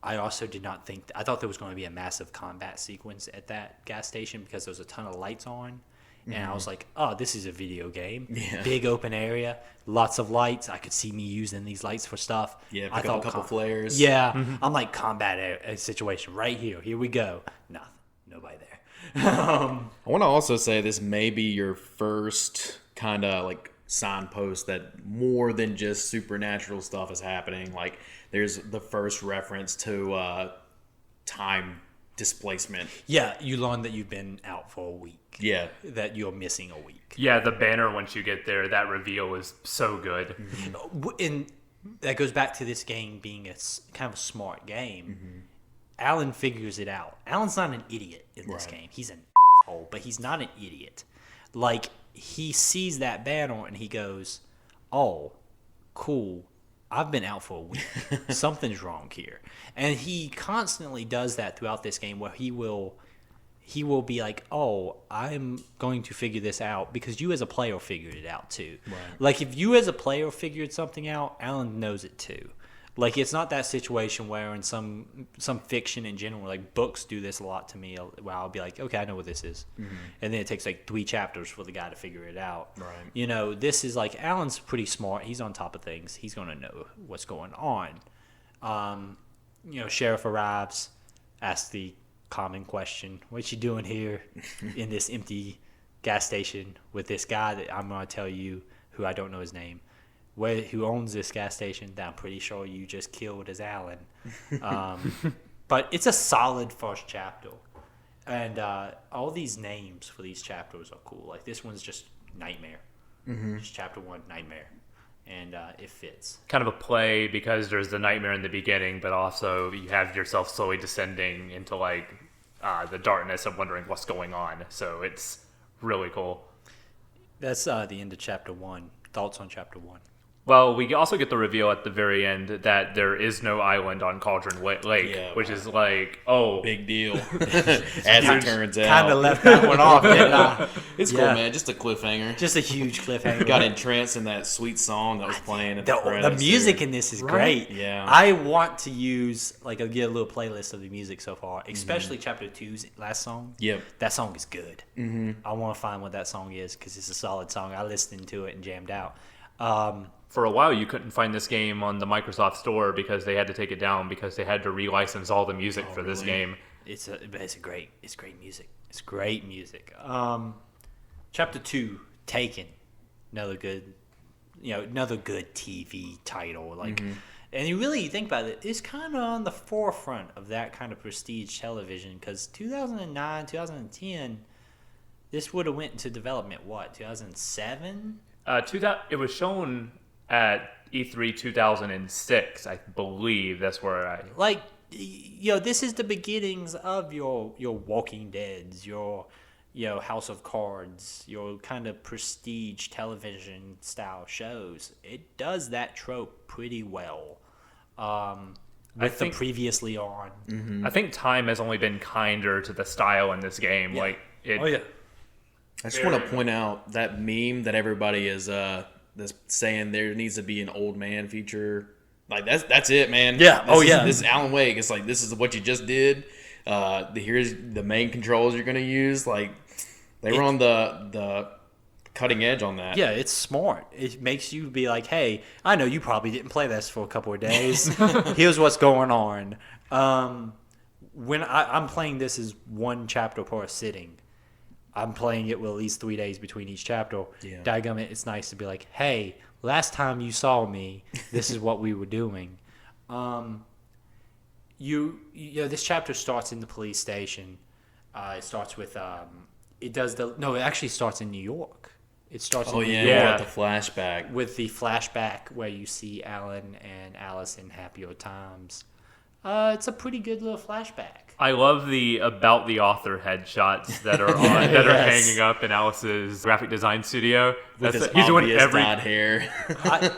I also did not think I thought there was going to be a massive combat sequence at that gas station because there was a ton of lights on. And I was like, oh, this is a video game. Yeah. Big open area, lots of lights. I could see me using these lights for stuff. Yeah, pick up a couple flares. Yeah, I'm like, combat situation right here. Here we go. Nothing. Nobody there. I want to also say this may be your first kind of like signpost that more than just supernatural stuff is happening. Like, there's the first reference to time displacement. Yeah, you learn that you've been out for a week. Yeah. That you're missing a week. Yeah, the banner once you get there, that reveal is so good. Mm-hmm. And that goes back to this game being a kind of a smart game. Mm-hmm. Alan figures it out. Alan's not an idiot in this game. He's an asshole, but he's not an idiot. Like, he sees that banner and he goes, oh, cool. I've been out for a week. Something's wrong here. And he constantly does that throughout this game where he will be like, oh, I'm going to figure this out because you as a player figured it out too. Right. Like, if you as a player figured something out, Alan knows it too. Like, it's not that situation where in some fiction in general, like books do this a lot to me, where I'll be like, okay, I know what this is. Mm-hmm. And then it takes like 3 chapters for the guy to figure it out. Right. This is like, Alan's pretty smart. He's on top of things. He's going to know what's going on. Sheriff arrives, asks the common question, what you doing here in this empty gas station with this guy that I'm going to tell you, who I don't know his name, who owns this gas station that I'm pretty sure you just killed as Alan. But it's a solid first chapter. And all these names for these chapters are cool. Like this one's just Nightmare. Just chapter 1, Nightmare. And it fits. Kind of a play because there's the nightmare in the beginning, but also you have yourself slowly descending into like the darkness of wondering what's going on. So it's really cool. That's the end of chapter 1. Thoughts on chapter 1? Well, we also get the reveal at the very end that there is no island on Cauldron Lake, which is like, oh. Big deal. As it turns out. Kind of left that one off, didn't I? It's cool, man. Just a cliffhanger. Just a huge cliffhanger. Got entranced in that sweet song that was playing at the The credits, music dude. in this is great. Yeah. I want to use, like, I'll get a little playlist of the music so far, especially chapter 2's last song. Yep. That song is good. I want to find what that song is because it's a solid song. I listened to it and jammed out. For a while, you couldn't find this game on the Microsoft Store because they had to take it down because they had to relicense all the music for this game. It's great music. It's great music. Chapter 2, Taken. Another good TV title. Like, and you really think about it, it's kind of on the forefront of that kind of prestige television because 2009, 2010, this would have went into development. 2007? It was shown at E3 2006, I believe. That's where this is the beginnings of your Walking Deads, your House of Cards, your kind of prestige television style shows. It does that trope pretty well. With the previously on. I think time has only been kinder to the style in this game. Yeah. I just want to point out that meme that everybody is that's saying there needs to be an old man feature. Like that's it, man. Yeah. This is Alan Wake. It's like this is what you just did. Here's the main controls you're gonna use. Like they were on the cutting edge on that. Yeah, it's smart. It makes you be like, hey, I know you probably didn't play this for a couple of days. Here's what's going on. When I'm playing this as one chapter per sitting. I'm playing it with at least 3 days between each chapter. Yeah. Daggum, it's nice to be like, hey, last time you saw me, this is what we were doing. This chapter starts in the police station. It starts with it actually starts in New York. It starts in New York. The flashback. With the flashback where you see Alan and Alice in happier times. It's a pretty good little flashback. I love the about the author headshots that are on that are hanging up in Alice's graphic design studio. He's doing every dyed hair,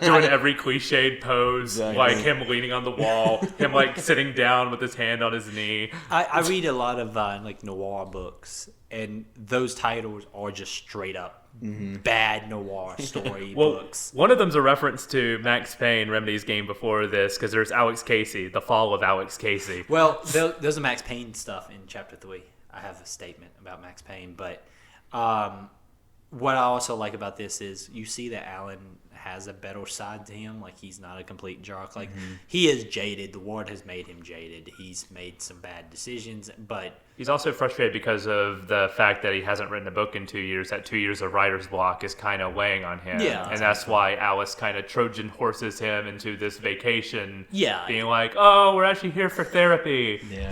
doing every cliched pose, like him leaning on the wall, him like sitting down with his hand on his knee. I read a lot of noir books, and those titles are just straight up bad noir story books. One of them's a reference to Max Payne, Remedy's game before this, because there's Alex Casey, the fall of Alex Casey. Well, there's a Max Payne stuff in chapter 3. I have a statement about Max Payne, but what I also like about this is you see that Alan has a better side to him. Like, he's not a complete jerk. Like, he is jaded. The world has made him jaded. He's made some bad decisions, but he's also frustrated because of the fact that he hasn't written a book in 2 years. That 2 years of writer's block is kind of weighing on him. Yeah. And that's why Alice kind of Trojan horses him into this vacation. Yeah. Being like, oh, we're actually here for therapy. Yeah.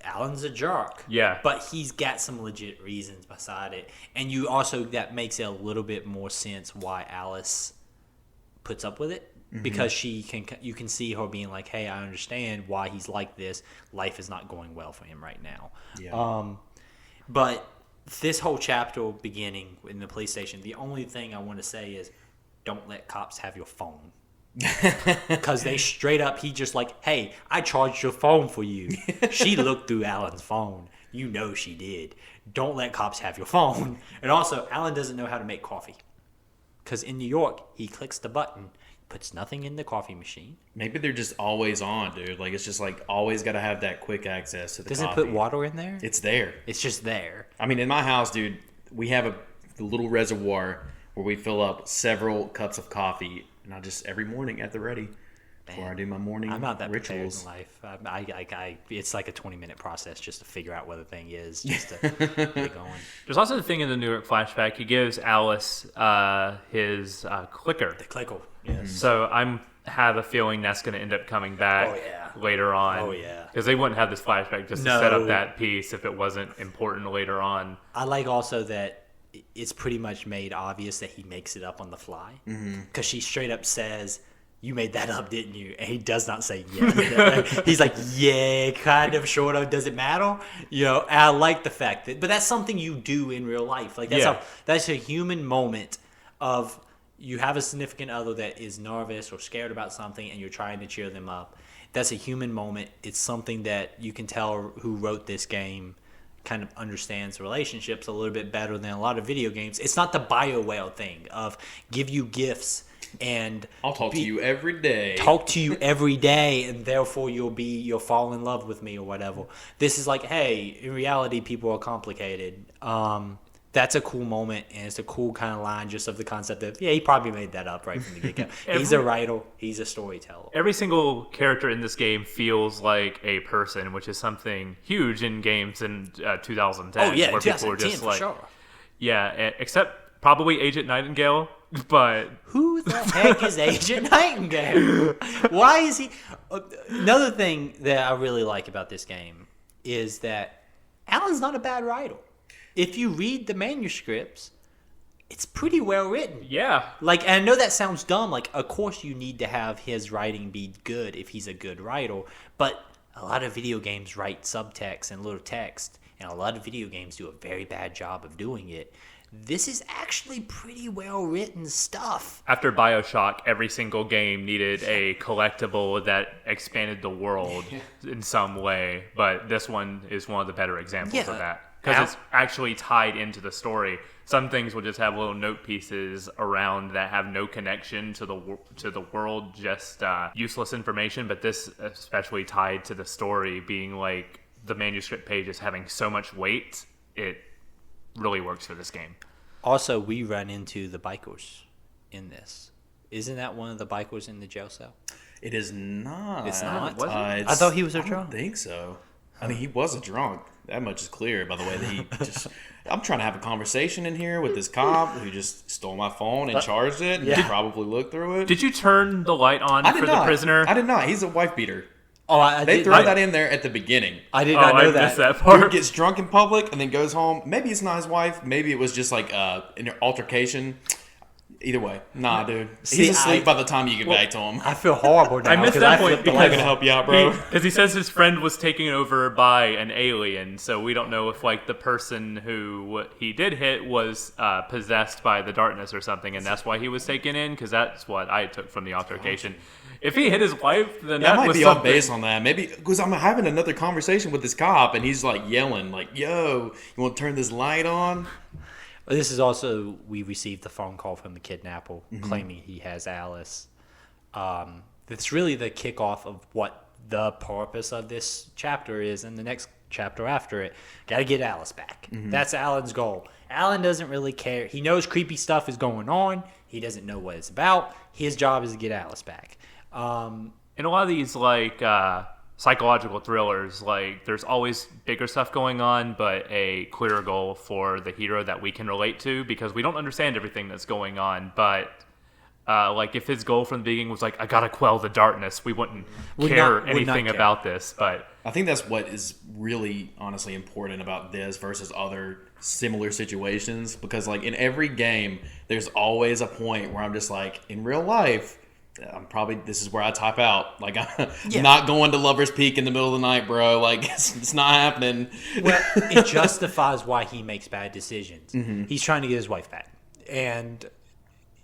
Alan's a jerk. Yeah. But he's got some legit reasons beside it. And that makes it a little bit more sense why Alice puts up with it. Because you can see her being like, hey, I understand why he's like this. Life is not going well for him right now. Yeah. But this whole chapter beginning in the police station, the only thing I want to say is don't let cops have your phone. Because they straight up, he just like, hey, I charged your phone for you. She looked through Alan's phone. You know she did. Don't let cops have your phone. And also, Alan doesn't know how to make coffee. Because in New York, he clicks the button, puts nothing in the coffee machine. Maybe they're just always on, dude. Like, it's just like always got to have that quick access to the Does coffee. it put water in there? It's there. It's just there. I mean, in my house, dude, we have a little reservoir where we fill up several cups of coffee, and I just every morning at the ready. before I do my morning I'm not that rituals. prepared in life. It's like a 20-minute process just to figure out what the thing is, just to get it going. There's also the thing in the New York flashback. He gives Alice his clicker. The clickle, yes. So I have a feeling that's going to end up coming back later on. Oh, yeah. Because they wouldn't have this flashback just to set up that piece if it wasn't important later on. I like also that it's pretty much made obvious that he makes it up on the fly. Because she straight up says, "You made that up, didn't you?" And he does not say yes. He's like, "Yeah, kind of, sort of. Does it matter?" You know, and I like the fact that, but that's something you do in real life. Like that's a human moment of you have a significant other that is nervous or scared about something, and you're trying to cheer them up. That's a human moment. It's something that you can tell who wrote this game kind of understands relationships a little bit better than a lot of video games. It's not the BioWare thing of give you gifts and I'll talk to you every day. Talk to you every day, and therefore you'll fall in love with me or whatever. This is like, hey, in reality, people are complicated. That's a cool moment, and it's a cool kind of line just of the concept of, he probably made that up right from the get-go. He's a writer. He's a storyteller. Every single character in this game feels like a person, which is something huge in games in 2010. Oh, yeah, where 2010 people were just for like, sure. Yeah, except probably Agent Nightingale, but... Who the heck is Agent Nightingale? Why is he... Another thing that I really like about this game is that Alan's not a bad writer. If you read the manuscripts, it's pretty well written. Yeah. Like, and I know that sounds dumb. Like, of course you need to have his writing be good if he's a good writer. But a lot of video games write subtext and little text, and a lot of video games do a very bad job of doing it. This is actually pretty well written stuff. After BioShock, every single game needed a collectible that expanded the world in some way. But this one is one of the better examples of that. Because it's actually tied into the story. Some things will just have little note pieces around that have no connection to the world, just useless information. But this especially tied to the story, being like the manuscript pages having so much weight, it really works for this game. Also, we run into the bikers in this. Isn't that one of the bikers in the jail cell? It is not. It's not? Was it? I thought he was a I don't drunk. think so. I mean, he was a drunk. That much is clear by the way that he just... I'm trying to have a conversation in here with this cop who just stole my phone and charged it and probably looked through it. Did you turn the light on for the prisoner? I did not. He's a wife beater. Oh, They throw that in there at the beginning. I did not know I missed that Dude part. gets drunk in public and then goes home. Maybe it's not his wife. Maybe it was just like an altercation. Either way. Nah, dude. He's asleep by the time you get back to him. I feel horrible now. I missed that point I'm not going to help you out, bro. Because he says his friend was taken over by an alien, so we don't know if like the person who he did hit was possessed by the darkness or something, and that's why he was taken in. Because that's what I took from the altercation. If he hit his wife, then that I might was be something. off base on that. Maybe because I'm having another conversation with this cop and he's like yelling, like, "Yo, you want to turn this light on?" This is also, we received the phone call from the kidnapper claiming he has Alice. It's really the kickoff of what the purpose of this chapter is, and the next chapter after it. Got to get Alice back. That's Alan's goal. Alan doesn't really care. He knows creepy stuff is going on. He doesn't know what it's about. His job is to get Alice back. In a lot of these like psychological thrillers, like there's always bigger stuff going on, but a clearer goal for the hero that we can relate to, because we don't understand everything that's going on. But like if his goal from the beginning was like, I gotta quell the darkness, we wouldn't care anything about this. But I think that's what is really honestly important about this versus other similar situations, because like in every game there's always a point where I'm just like, in real life this is where I type out. Like, I'm not going to Lover's Peak in the middle of the night, bro. Like, it's not happening. Well, it justifies why he makes bad decisions. He's trying to get his wife back. And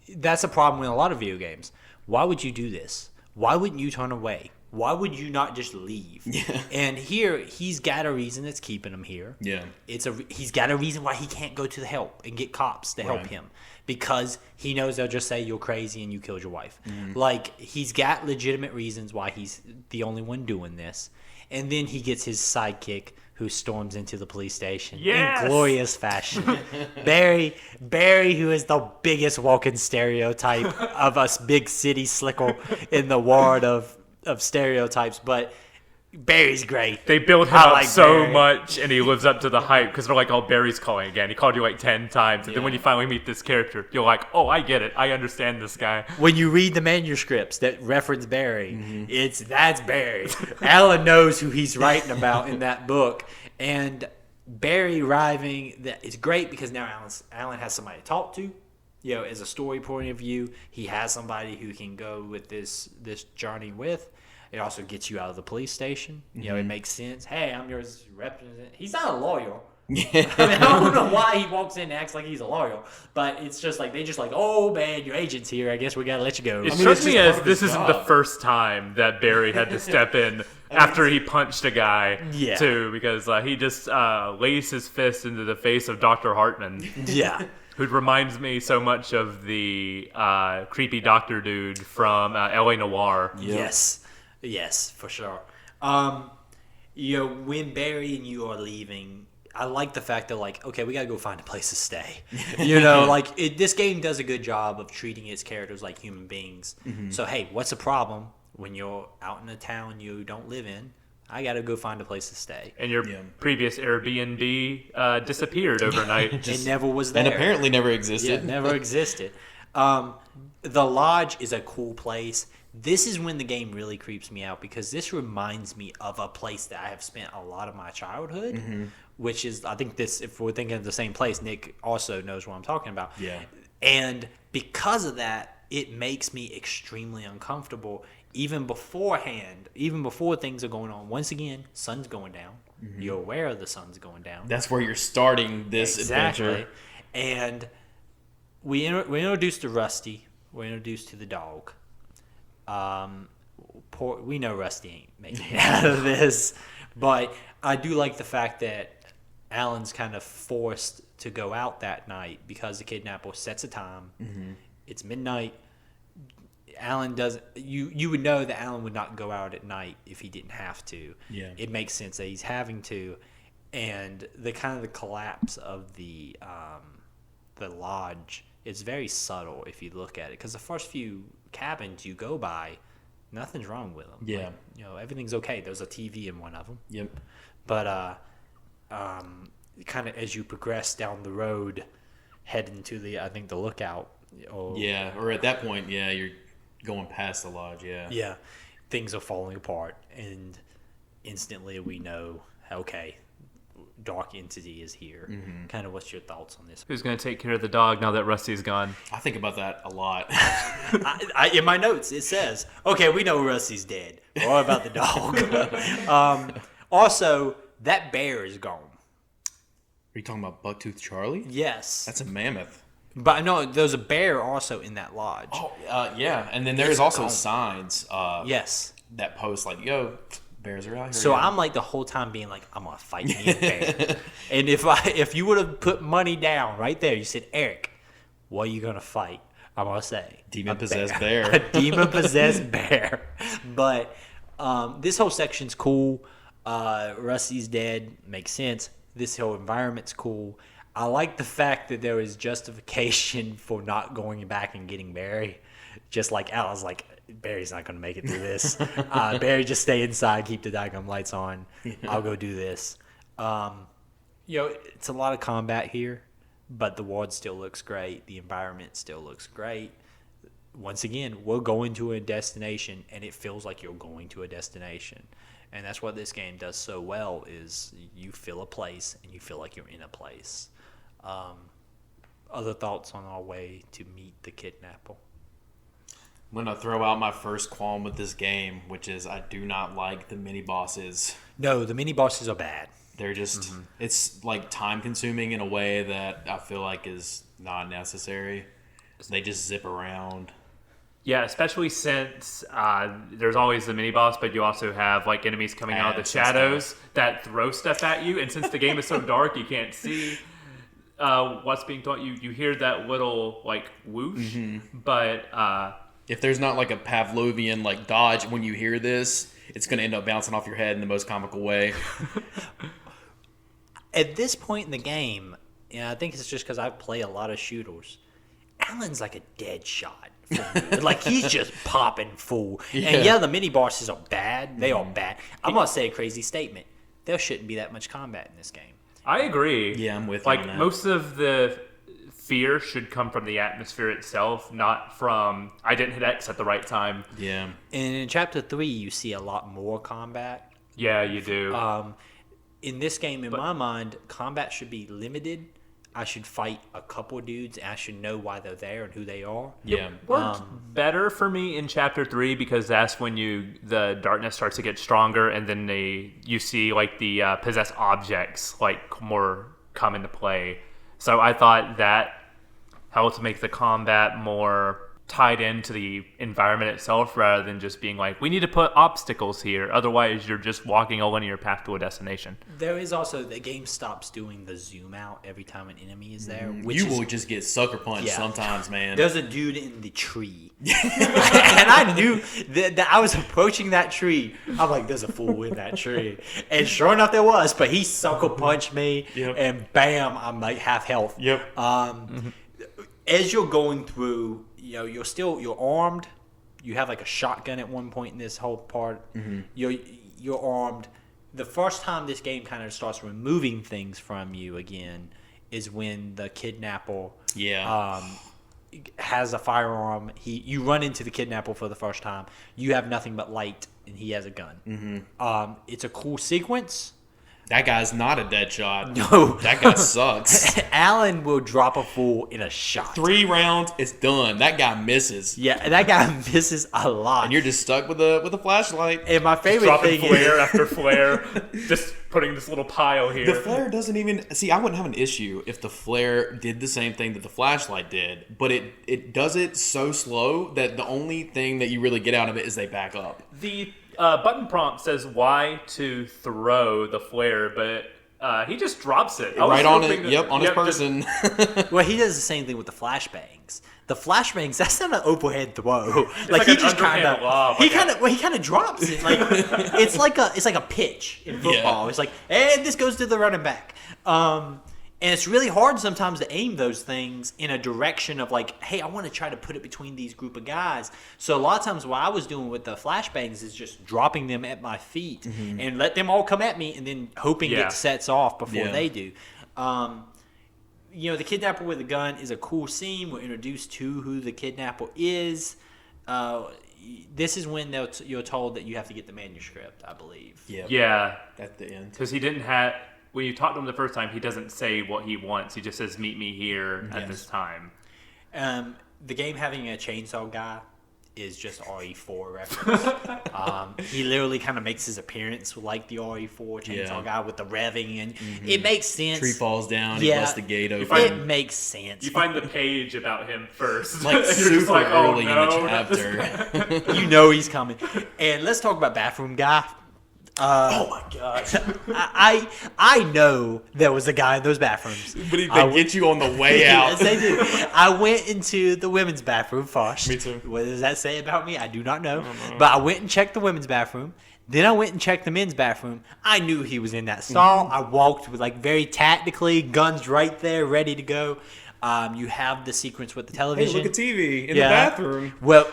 that's a problem with a lot of video games. Why would you do this? Why wouldn't you turn away? Why would you not just leave? Yeah. And here, he's got a reason that's keeping him here. Yeah. He's got a reason why he can't go to the help and get cops to help him. Because he knows they'll just say you're crazy and you killed your wife. Like, he's got legitimate reasons why he's the only one doing this. And then he gets his sidekick, who storms into the police station Yes! in glorious fashion. Barry, who is the biggest walking stereotype of us big city slicker in the world of stereotypes, but Barry's great. They build him I up like so Barry. much, and he lives up to the hype because they're like, "Oh, Barry's calling again. He called you like 10 times." And then when you finally meet this character, you're like, "Oh, I get it. I understand this guy." When you read the manuscripts that reference Barry, that's Barry. Alan knows who he's writing about in that book, and Barry arriving is great because now Alan has somebody to talk to. You know, as a story point of view, he has somebody who can go with this journey with. It also gets you out of the police station. You know, it makes sense. Hey, I'm your representative. He's not a lawyer. I mean, I don't know why he walks in and acts like he's a lawyer, but it's just like oh man, your agent's here. I guess we gotta let you go. It mean, struck it's me just as part of this his isn't the job. first time that Barry had to step in after he punched a guy, Yeah. too, because he just lays his fist into the face of Dr. Hartman, Yeah. who reminds me so much of the creepy doctor dude from L.A. Noire. Yes, for sure. You know, when Barry and you are leaving, I like the fact that, like, okay, we gotta go find a place to stay. You know, like, this game does a good job of treating its characters like human beings. So, hey, what's the problem when you're out in a town you don't live in? I gotta go find a place to stay. And your previous Airbnb disappeared overnight. It never was there. And apparently never existed. Yeah, never existed. The lodge is a cool place. This is when the game really creeps me out because this reminds me of a place that I have spent a lot of my childhood, which is, I think this, if we're thinking of the same place, Nick also knows what I'm talking about. Yeah. And because of that, it makes me extremely uncomfortable even beforehand, even before things are going on. Once again, sun's going down. You're aware of the sun's going down. That's where you're starting this adventure. And we're introduced to Rusty. We're introduced to the dog. We know Rusty ain't making it out of this, but I do like the fact that Alan's kind of forced to go out that night because the kidnapper sets a time. It's midnight. Alan doesn't. You would know that Alan would not go out at night if he didn't have to. Yeah. It makes sense that he's having to, and the collapse of the lodge is very subtle if you look at it because the first few cabins you go by, nothing's wrong with them. Yeah. Like, you know, everything's okay. There's a TV in one of them. Yep. But kind of as you progress down the road, heading to the lookout. Or at that point, you're going past the lodge. Yeah, things are falling apart, and instantly we know, okay, dark entity is here. Kind of, what's your thoughts on this? Who's going to take care of the dog now that Rusty's gone? I think about that a lot. In my notes, it says, okay, we know Rusty's dead. What about the dog? Also, that bear is gone. Are you talking about Bucktooth Charlie? Yes. That's a mammoth. But no, there's a bear also in that lodge. Oh, yeah. And then there's It's also gone. signs Yes. that post like, yo, bears are out here. So yeah. I'm like the whole time being like, I'm gonna fight me a bear. And if you would have put money down right there, you said, Eric, what are you gonna fight? I'm gonna say Demon-possessed bear. A demon-possessed bear. But this whole section's cool. Rusty's dead. Makes sense. This whole environment's cool. I like the fact that there is justification for not going back and getting Barry. Just like Al was like, Barry's not going to make it through this. Barry, just stay inside, keep the diagram lights on. I'll go do this. It's a lot of combat here, but the world still looks great. The environment still looks great. Once again, we're going to a destination, and it feels like you're going to a destination. And that's what this game does so well is you feel a place, and you feel like you're in a place. Other thoughts on our way to meet the kidnapper? I'm going to throw out my first qualm with this game, which is I do not like the mini bosses. No, the mini bosses are bad. They're just, it's like time consuming in a way that I feel like is not necessary. They just zip around. Yeah, especially since there's always the mini boss, but you also have like enemies coming out of the Ads and shadows that throw stuff at you. And since the game is so dark, you can't see what's being taught. You hear that little like whoosh, but If there's not like a Pavlovian like dodge when you hear this, it's going to end up bouncing off your head in the most comical way. At this point in the game, I think it's just because I play a lot of shooters. Alan's like a dead shot. Like he's just popping full. Yeah. And the mini bosses are bad. They are bad. I'm gonna say a crazy statement. There shouldn't be that much combat in this game. I agree. Yeah, I'm with you on Like that. most of the fear should come from the atmosphere itself, not from I didn't hit X at the right time. Yeah. And in Chapter 3, you see a lot more combat. Yeah, you do. In this game, in my mind, combat should be limited. I should fight a couple dudes, and I should know why they're there and who they are. Yeah. Worked better for me in Chapter 3 because that's when the darkness starts to get stronger, and then you see like the possessed objects like more come into play. So I thought that helped make the combat more tied into the environment itself rather than just being like, we need to put obstacles here. Otherwise, you're just walking a linear path to a destination. There is also, the game stops doing the zoom out every time an enemy is there. Which You is, will just get sucker punched sometimes, man. There's a dude in the tree. And I knew that I was approaching that tree. I'm like, there's a fool in that tree. And sure enough, there was. But he sucker punched me. Yep. And bam, I'm like half health. Yep. As you're going through, you're armed. You have like a shotgun at one point in this whole part. You're armed. The first time this game kind of starts removing things from you again is when the kidnapper has a firearm. You run into the kidnapper for the first time. You have nothing but light, and he has a gun. It's a cool sequence. That guy's not a dead shot. No. That guy sucks. Alan will drop a fool in a shot. 3 rounds, it's done. That guy misses. Yeah, that guy misses a lot. And you're just stuck with a flashlight. And my favorite Dropping thing flare is after flare, just putting this little pile here. The flare doesn't even... See, I wouldn't have an issue if the flare did the same thing that the flashlight did, but it does it so slow that the only thing that you really get out of it is they back up. The button prompt says why to throw the flare, but he just drops it. Right on it. Yep, on his person. well, he does the same thing with the flashbangs. The flashbangs, that's not an overhead throw. like he an just kind underhand lob, of he kind of drops it. Like it's like a pitch in football. Yeah. It's like, and this goes to the running back. And it's really hard sometimes to aim those things in a direction of like, hey, I want to try to put it between these group of guys. So a lot of times what I was doing with the flashbangs is just dropping them at my feet and let them all come at me and then hoping it sets off before they do. The kidnapper with a gun is a cool scene. We're introduced to who the kidnapper is. This is when you're told that you have to get the manuscript, I believe. Yeah. At the end. Because he didn't have... When you talk to him the first time, he doesn't say what he wants. He just says, meet me here at this time. The game having a chainsaw guy is just RE4 reference. He literally kind of makes his appearance like the RE4 chainsaw guy with the revving, and it makes sense. Tree falls down, he busts the gate open. It makes sense. You find the page about him first. Like and you're super just like, early in no, the not this chapter. guy. You know he's coming. And let's talk about bathroom guy. Oh my god. I know there was a guy in those bathrooms. But they get you on the way out. Yes, they do. I went into the women's bathroom first. Me too. What does that say about me? I do not know. But I went and checked the women's bathroom. Then I went and checked the men's bathroom. I knew he was in that stall. I walked with very tactically, guns right there, ready to go. You have the sequence with the television. Hey, look at TV in the bathroom. Well,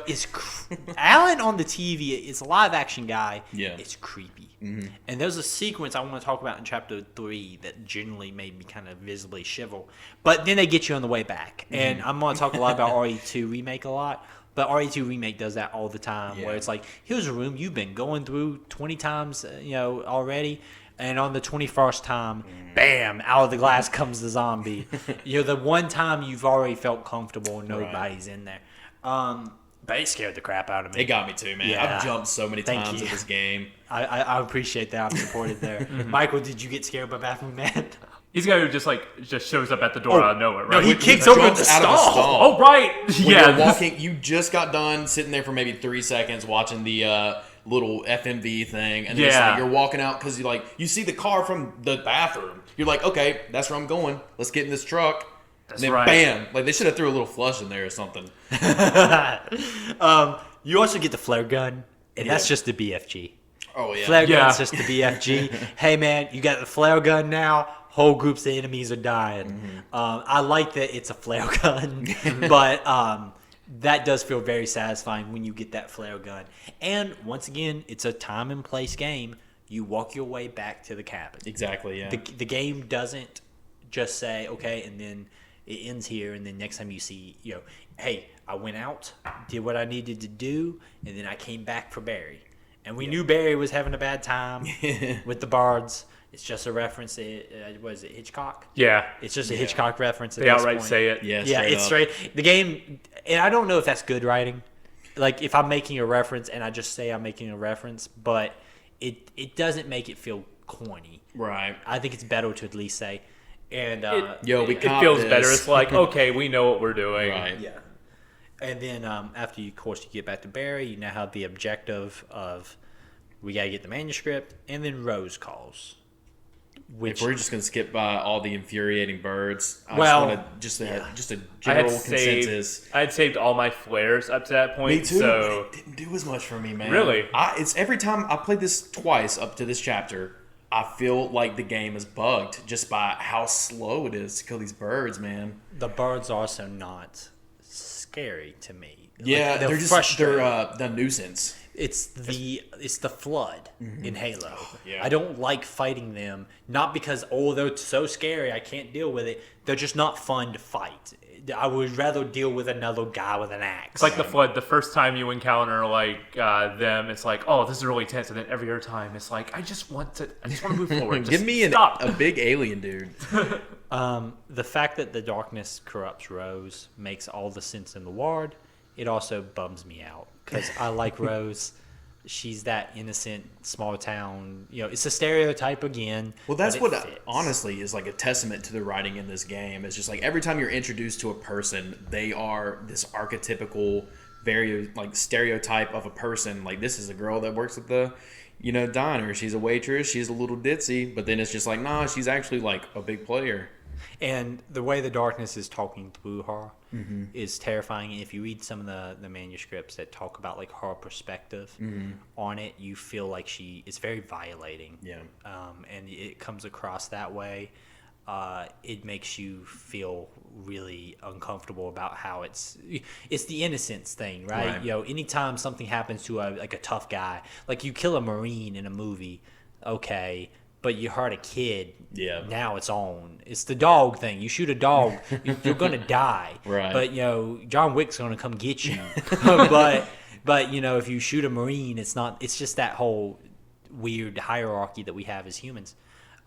Alan on the TV is a live action guy. Yeah. It's creepy. And there's a sequence I want to talk about in Chapter 3 that generally made me kind of visibly shiver. But then they get you on the way back. And I'm going to talk a lot about RE2 Remake a lot. But RE2 Remake does that all the time, where it's like, here's a room you've been going through 20 times, already. And on the 21st time, bam, out of the glass comes the zombie. The one time you've already felt comfortable and nobody's in there. But it scared the crap out of me. It got me too, man. Yeah. I've jumped so many Thank times you. in this game. I appreciate that. I'm supported there. Michael, did you get scared by Bathroom Man? He's the guy who just shows up at the door out of nowhere, right? No, he kicks open jumps the out of a stall. stall. Oh, right. When you're walking, you just got done sitting there for maybe 3 seconds watching the little FMV thing, and then you're walking out because you see the car from the bathroom. You're like, okay, that's where I'm going. Let's get in this truck. That's and then right. bam, they should have threw a little flush in there or something. You also get the flare gun, and that's just the BFG. Oh yeah, Flare gun's just the BFG. Hey man, you got the flare gun now. whole groups of enemies are dying. I like that it's a flare gun, but that does feel very satisfying when you get that flare gun. And once again, it's a time and place game. You walk your way back to the cabin. Exactly, yeah. The game doesn't just say, okay, and then it ends here, and then next time you see, hey, I went out, did what I needed to do, and then I came back for Barry. And we knew Barry was having a bad time with the bards. It's just a reference to, was it Hitchcock? Yeah. It's just a Hitchcock reference. They outright say it. Yeah, It's straight. The game, and I don't know if that's good writing. Like, if I'm making a reference and I just say I'm making a reference, but it doesn't make it feel corny. Right. I think it's better to at least say, and it feels better. It's like, okay, we know what we're doing. Right. yeah. And then after you, of course, you get back to Barry, you now have the objective of we got to get the manuscript, and then Rose calls. If we're just going to skip by all the infuriating birds, I just a general consensus. I had saved all my flares up to that point. Me too. So it didn't do as much for me, man. Really? It's every time I played this twice up to this chapter, I feel like the game is bugged just by how slow it is to kill these birds, man. The birds are also not scary to me. Yeah, they're they're the nuisance. It's the flood in Halo. Yeah. I don't like fighting them, not because they're so scary I can't deal with it. They're just not fun to fight. I would rather deal with another guy with an axe. it's like the flood. The first time you encounter them, it's like, oh, this is really tense, and then every other time it's like, I just want to move forward. Give me a big alien dude. The fact that the darkness corrupts Rose makes all the sense in the world. It also bums me out because I like Rose. She's that innocent small town. It's a stereotype again. Well, that's what fits. honestly is like a testament to the writing in this game. It's just like every time you're introduced to a person, they are this archetypical, very like stereotype of a person. Like, this is a girl that works at the diner. She's a waitress. She's a little ditzy. But then it's just like, nah, she's actually like a big player. And the way the darkness is talking through her is terrifying. If you read some of the manuscripts that talk about like her perspective on it, you feel like it's very violating. Yeah. And it comes across that way. It makes you feel really uncomfortable about how it's the innocence thing, right? Anytime something happens to a tough guy, like you kill a Marine in a movie, okay, but you hurt a kid. Yeah. Now it's on. It's the dog thing. You shoot a dog, you're gonna die. Right. But John Wick's gonna come get you. but if you shoot a Marine, it's not. It's just that whole weird hierarchy that we have as humans.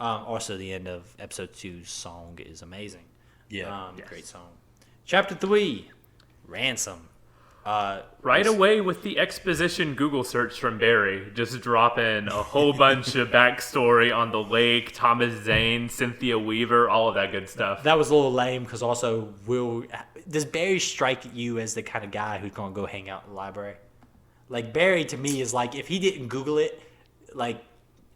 Also, the end of episode 2's song is amazing. Yeah. Yes. Great song. Chapter 3, Ransom. Right away with the exposition Google search from Barry, just dropping a whole bunch of backstory on the lake, Thomas Zane, Cynthia Weaver, all of that good stuff. That was a little lame because also, does Barry strike you as the kind of guy who's going to go hang out in the library? Like, Barry to me is like, if he didn't Google it, like,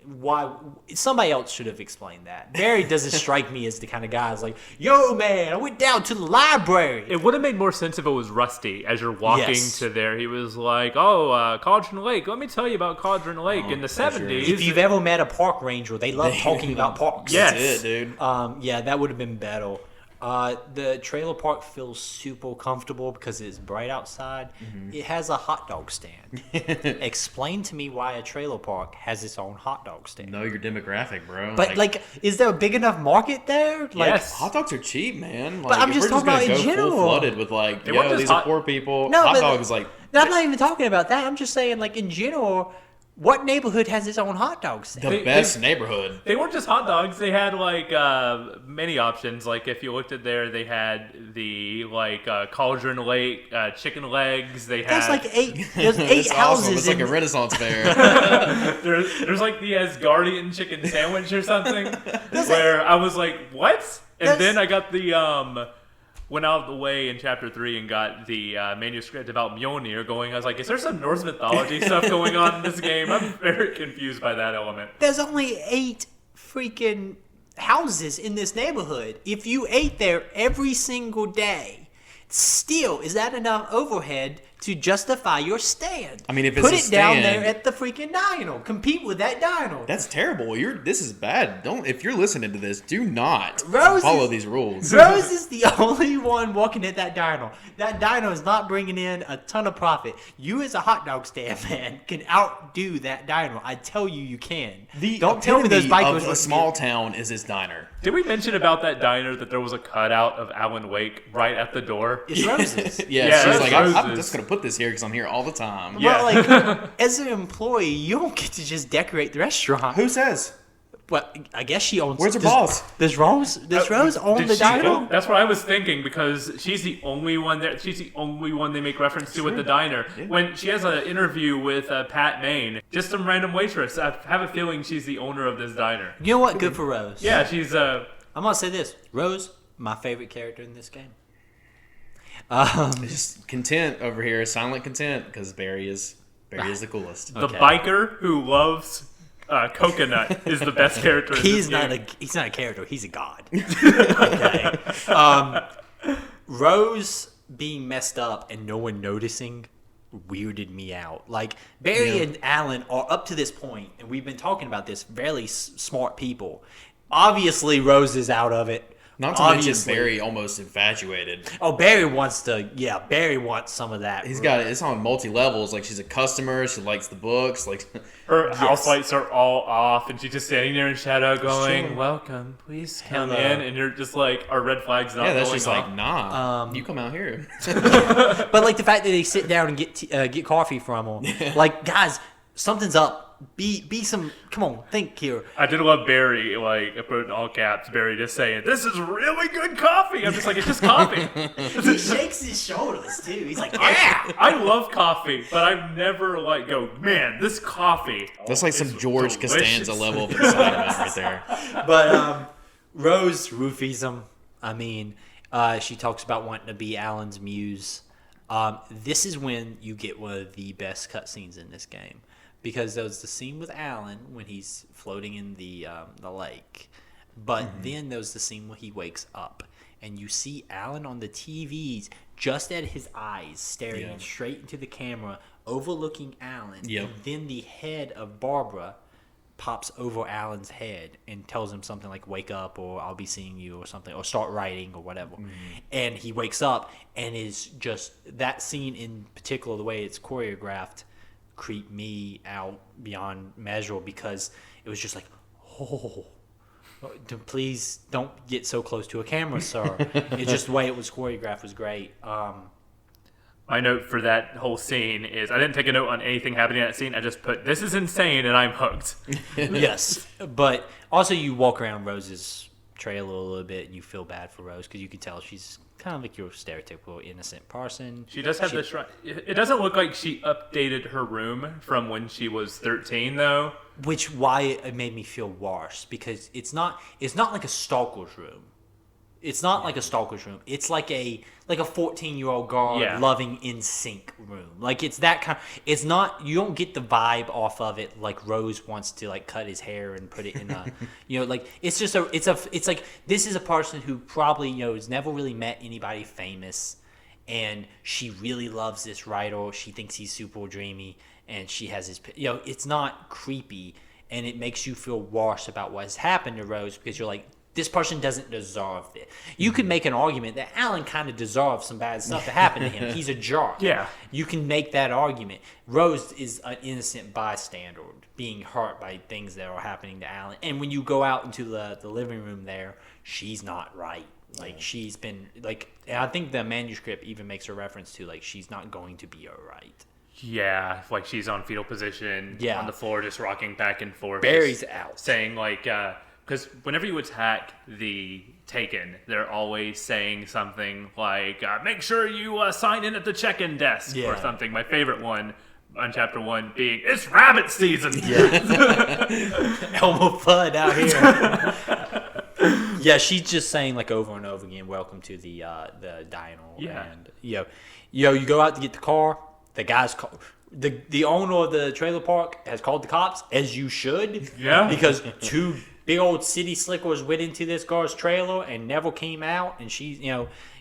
why somebody else should have explained that. Barry doesn't strike me as the kind of guy who's like, yo man, I went down to the library. It would have made more sense if it was Rusty as you're walking to there. He was like, Cauldron Lake, let me tell you about Cauldron Lake in the 70s. If you've ever met a park ranger, they love talking about parks. Yes. That's it, dude. Yeah, that would have been better. The trailer park feels super comfortable because it's bright outside. It has a hot dog stand. Explain to me why a trailer park has its own hot dog stand. Know your demographic, bro. But is there a big enough market there? Like, yes. hot dogs are cheap, man. But I'm if just we're talking about gonna in go general. Full flooded with like, weren't just these are poor people. No, hot but- dogs like. No, I'm not even talking about that. I'm just saying, like, in general, what neighborhood has its own hot dog stand? The best neighborhood. They weren't just hot dogs. They had many options. Like if you looked at there, they had the Cauldron Lake chicken legs. They had That's like there's 8 It's houses. awesome. It's like a Renaissance fair. there's like the Asgardian chicken sandwich or something. Where I was like, what? And then I got the went out of the way in chapter 3 and got the manuscript about Mjolnir going. I was like, is there some Norse mythology stuff going on in this game? I'm very confused by that element. There's only 8 freaking houses in this neighborhood. If you ate there every single day, still, is that enough overhead to justify your stand. I mean, if put it's it a down stand- there at the freaking dyno. Compete with that dyno. That's terrible. This is bad. If you're listening to this, do not Rose follow is- these rules. Rose is the only one walking at that dyno. That dyno is not bringing in a ton of profit. You as a hot dog stand man can outdo that dyno. I tell you, you can. Don't tell me those bikers of a small town is this diner. Did we mention about that diner that there was a cutout of Alan Wake right at the door? It's Rose's. Yeah, she's it's like, I'm Rose's. just gonna put this here because I'm here all the time. Yeah. But like, as an employee, you don't get to just decorate the restaurant. Who says? But I guess she owns. Where's her boss? Does Rose own Did the she diner? go? That's what I was thinking because she's the only one there. She's the only one they make reference to at the diner. Yeah. When she has an interview with Pat Maine, just some random waitress. I have a feeling she's the owner of this diner. You know what? Good for Rose. Yeah, she's I'm gonna say this. Rose, my favorite character in this game. Just content over here, silent content, because Barry is the coolest. the Okay. biker who loves coconut is the best character. In He's this not game. he's not a character. He's a god. Okay. Rose being messed up and no one noticing weirded me out. Like Barry and Alan are up to this point, and we've been talking about this. Fairly smart people. Obviously, Rose is out of it. Not to mention Obviously. Barry almost infatuated. Oh, Barry wants to. Yeah, Barry wants some of that. He's got it's on multi levels. Like she's a customer. She likes the books. Like Her house lights are all off, and she's just standing there in shadow, going, true. "Welcome, please come Hello. in." And you're just like, "Our red flag's not yeah, that's going just off." like nah. You come out here. But like the fact that they sit down and get coffee from him. Like guys, something's up. Be some. Come on, think here. I did love Barry, like, I put in all caps, Barry just saying, "This is really good coffee." I'm just like, it's just coffee. He shakes his shoulders too. He's like, yeah. I love coffee, but I've never, like, go, "Man, this coffee." That's like some is George delicious." Costanza level of excitement right there. But Rose roofies him. I mean, she talks about wanting to be Alan's muse. This is when you get one of the best cutscenes in this game. Because there was the scene with Alan when he's floating in the lake. But then there was the scene when he wakes up. And you see Alan on the TVs just at his eyes staring straight into the camera, overlooking Alan. Yep. And then the head of Barbara pops over Alan's head and tells him something like "wake up" or "I'll be seeing you" or something, or "start writing" or whatever. And he wakes up and is just that scene in particular, the way it's choreographed, creeped me out beyond measure because it was just like, oh, please don't get so close to a camera, sir. It's just the way it was choreographed was great. My note for that whole scene is, I didn't take a note on anything happening in that scene, I just put, "This is insane," and I'm hooked. Yes, but also you walk around Rose's trailer a little bit and you feel bad for Rose because you can tell she's kind of like your stereotypical innocent person. She does have the shrine. It doesn't look like she updated her room from when she was 13, though. Which why it made me feel worse because it's not like a stalker's room. It's not like a stalker's room. It's like a 14-year-old girl loving in sync room. Like it's that kind. It's not. You don't get the vibe off of it like Rose wants to like cut his hair and put it in a. Like it's just a. It's like this is a person who probably has never really met anybody famous, and she really loves this writer. She thinks he's super dreamy, and she has his. It's not creepy, and it makes you feel worse about what has happened to Rose because you're like, this person doesn't deserve it. You can make an argument that Alan kind of deserves some bad stuff to happen to him. He's a jerk. Yeah. You can make that argument. Rose is an innocent bystander being hurt by things that are happening to Alan. And when you go out into the living room there, she's not right. Like she's been like, and I think the manuscript even makes a reference to like she's not going to be all right. Yeah, like she's on fetal position on the floor, just rocking back and forth. Barry's out. Saying like, because whenever you attack the Taken, they're always saying something like, "Make sure you sign in at the check-in desk," or something. My favorite one on chapter 1 being, "It's rabbit season." Elmo Fudd out here. Yeah, she's just saying like over and over again, "Welcome to the dino." Yeah. And you go out to get the car. The guy's the owner of the trailer park has called the cops, as you should. Yeah. Because two big old city slickers went into this girl's trailer and never came out, and she's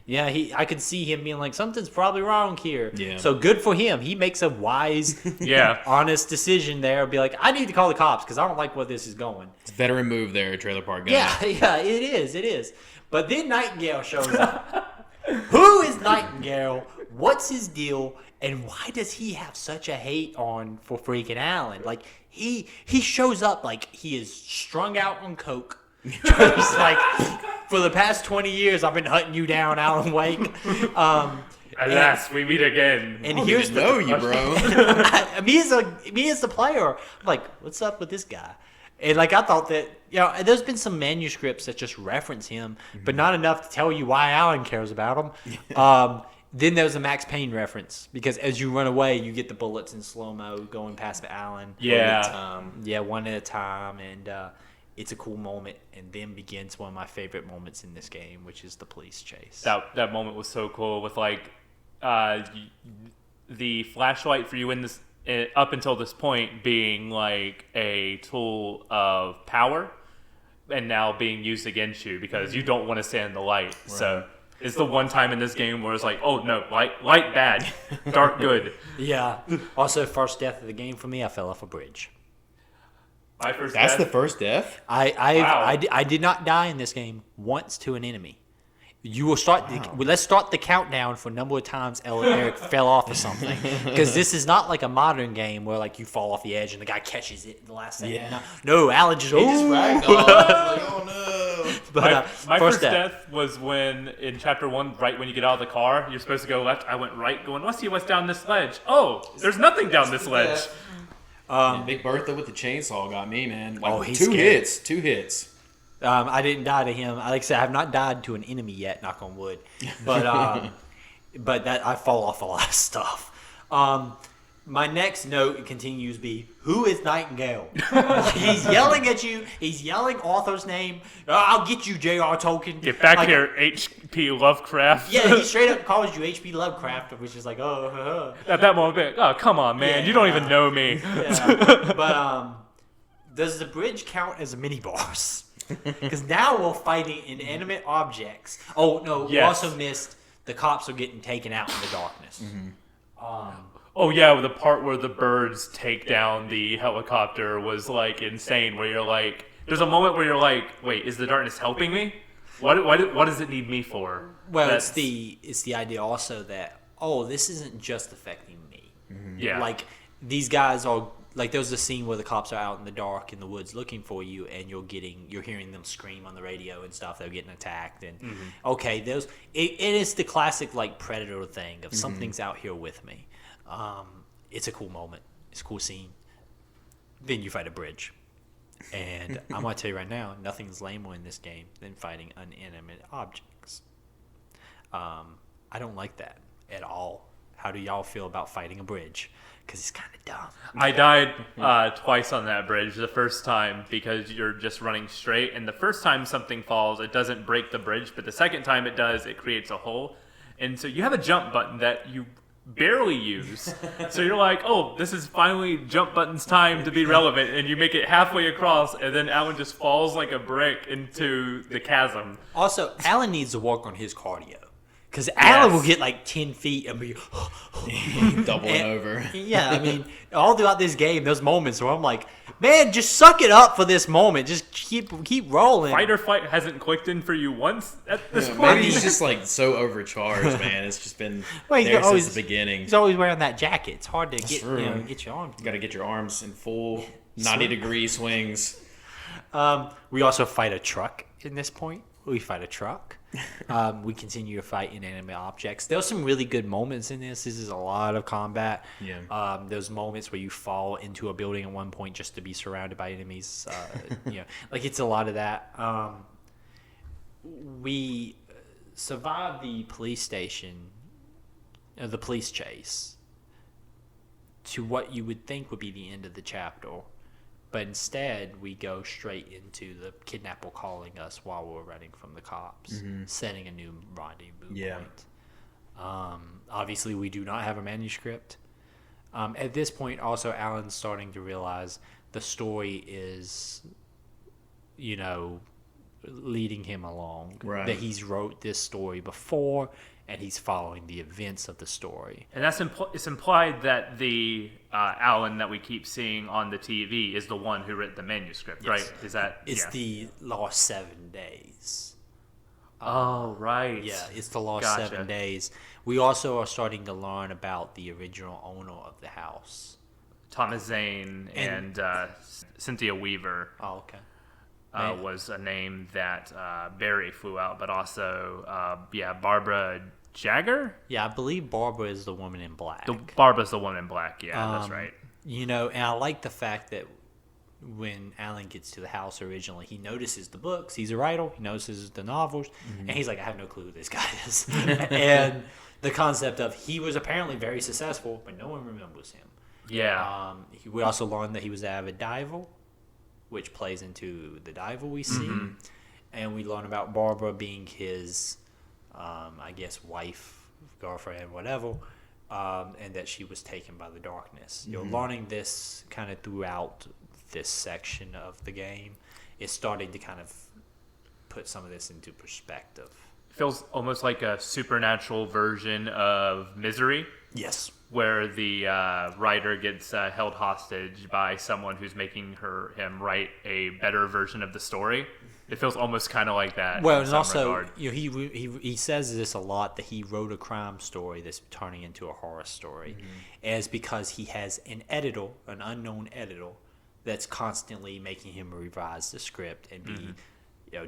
Yeah, I could see him being like, something's probably wrong here. Yeah. So good for him. He makes a wise, Yeah. honest decision there. Be like, I need to call the cops because I don't like where this is going. It's a veteran move there, Trailer Park Guy. Yeah, it is. But then Nightingale shows up. Who is Nightingale? What's his deal? And why does he have such a hate for freaking Alan? Like, he shows up like he is strung out on coke. Just like, for the past 20 years, I've been hunting you down, Alan Wake. Alas, we meet again. And I don't here's even know you, bro. me as the player, I'm like, what's up with this guy? And like, I thought that, there's been some manuscripts that just reference him, but not enough to tell you why Alan cares about him. Then there's a Max Payne reference because as you run away, you get the bullets in slow mo going past Alan. Yeah. One at a time, and it's a cool moment. And then begins one of my favorite moments in this game, which is the police chase. That moment was so cool with like the flashlight for you in this up until this point being like a tool of power, and now being used against you because you don't want to stand in the light. Right. So it's the one time in this game where it's like, oh no, light bad, dark good. Yeah. Also, first death of the game for me, I fell off a bridge. My first That's death. the first death? I did not die in this game once to an enemy. You will start. Let's start the countdown for number of times Eric fell off of something, because this is not like a modern game where like you fall off the edge and the guy catches it in the last second. Yeah. No, Alan just ragdolled. Oh no! But my first death was when in chapter 1, right when you get out of the car, you're supposed to go left. I went right, going, let's see what's down this ledge. Oh, there's nothing down this ledge. Big Bertha with the chainsaw got me, man. Like, he's two scary. hits. I didn't die to him. Like I said, I have not died to an enemy yet, knock on wood. But but that I fall off a lot of stuff. My next note continues to be, who is Nightingale? He's yelling at you. He's yelling Arthur's name. I'll get you, J.R. Tolkien. Get back here, H.P. Lovecraft. Yeah, he straight up calls you H.P. Lovecraft, which is like, At that moment, oh, come on, man. You don't even know me. Yeah. But does the bridge count as a mini boss? Because now we're fighting inanimate objects. Oh, no, we also missed the cops are getting taken out in the darkness. Oh, yeah, the part where the birds take down the helicopter was, like, insane, where you're like... There's a moment where you're like, wait, is the darkness helping me? What does it need me for? Well, it's the idea also that, this isn't just affecting me. Mm-hmm. Yeah. Like, these guys are... Like, there's a scene where the cops are out in the dark in the woods looking for you, and you're hearing them scream on the radio and stuff. They're getting attacked, and it is the classic like Predator thing of something's out here with me. It's a cool moment. It's a cool scene. Then you fight a bridge, and I'm gonna tell you right now, nothing's lamer in this game than fighting inanimate objects. I don't like that at all. How do y'all feel about fighting a bridge? Because it's kind of dumb. I died twice on that bridge. The first time because you're just running straight, and the first time something falls, it doesn't break the bridge, but the second time it does, it creates a hole. And so you have a jump button that you barely use. So you're like, oh, this is finally jump button's time to be relevant, and you make it halfway across, and then Alan just falls like a brick into the chasm. Also, Alan needs to work on his cardio. Because Alan will get like 10 feet and be doubling over. Yeah, I mean, all throughout this game, there's moments where I'm like, man, just suck it up for this moment. Just keep rolling. Fight or flight hasn't clicked in for you once at this point. Maybe he's just like so overcharged, man. It's just been there since the beginning. He's always wearing that jacket. It's hard to get your arms. You got to get your arms in full 90-degree swings. We also fight a truck in this point. We fight a truck. We continue to fight inanimate objects. There's some really good moments in this. This is a lot of combat. Yeah. There's moments where you fall into a building at one point just to be surrounded by enemies. Like it's a lot of that. We survived the police station, the police chase, to what you would think would be the end of the chapter. But instead, we go straight into the kidnapper calling us while we're running from the cops, setting a new rendezvous point. Obviously, we do not have a manuscript. At this point, also, Alan's starting to realize the story is, leading him along. Right. That he's wrote this story before, and he's following the events of the story. And that's it's implied that the Alan that we keep seeing on the TV is the one who wrote the manuscript, Yes. right? Is that It's the Lost 7 Days. Oh, right. Yeah, it's the Lost Gotcha. 7 Days. We also are starting to learn about the original owner of the house. Thomas Zane and Cynthia Weaver Oh, okay. was a name that Barry flew out, but also Barbara Jagger. Yeah, I believe Barbara is the woman in black. Barbara's the woman in black. Yeah, that's right. You know, and I like the fact that when Alan gets to the house originally, he notices the books. He's a writer. He notices the novels. And he's like, I have no clue who this guy is. And the concept of he was apparently very successful, but no one remembers him. Yeah. We also learned that he was an avid diver, which plays into the diver we see. And we learn about Barbara being his, I guess, wife, girlfriend, whatever. And that she was taken by the darkness. You're learning this kind of throughout this section of the game. It's starting to kind of put some of this into perspective. Feels almost like a supernatural version of Misery, Yes. where the writer gets held hostage by someone who's making him write a better version of the story. It feels almost kind of like that. Well, in and some also, regard. you know, he says this a lot, that he wrote a crime story that's turning into a horror story, as because he has an unknown editor, that's constantly making him revise the script and be,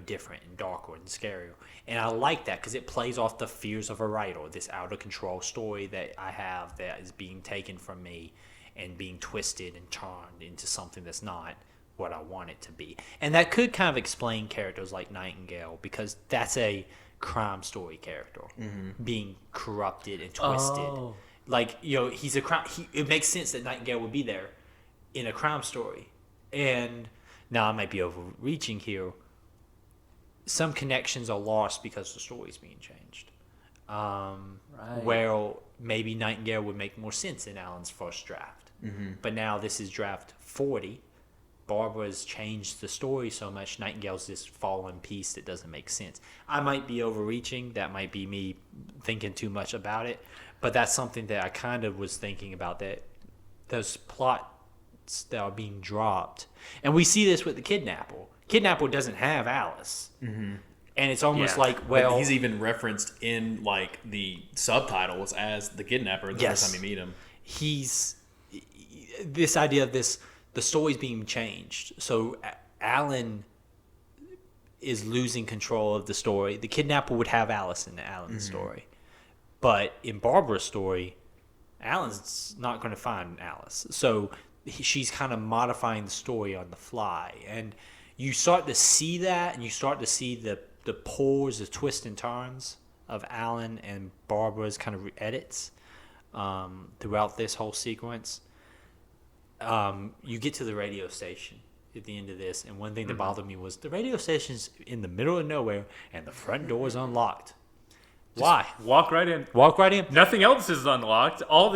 different and darker and scarier. And I like that because it plays off the fears of a writer, this out of control story that I have that is being taken from me and being twisted and turned into something that's not what I want it to be. And that could kind of explain characters like Nightingale, because that's a crime story character being corrupted and twisted. Oh. Like, he's a crime. It makes sense that Nightingale would be there in a crime story. And now I might be overreaching here. Some connections are lost because the story's being changed. Where maybe Nightingale would make more sense in Alan's first draft. But now this is draft 40. Barbara's changed the story so much, Nightingale's this fallen piece that doesn't make sense. I might be overreaching. That might be me thinking too much about it. But that's something that I kind of was thinking about, that those plots that are being dropped. And we see this with the Kidnapper. Kidnapper doesn't have Alice. And it's almost like, But he's even referenced in like the subtitles as the kidnapper the first time you meet him. He's this idea of the story's being changed. So Alan is losing control of the story. The kidnapper would have Alice in Alan's story. But in Barbara's story, Alan's not going to find Alice. So she's kind of modifying the story on the fly. And you start to see that, and you start to see the pulls, the twists and turns of Alan and Barbara's kind of edits throughout this whole sequence. You get to the radio station at the end of this, and one thing that bothered me was the radio station's in the middle of nowhere, and the front door is unlocked. Why? Walk right in. Walk right in. Nothing else is unlocked. All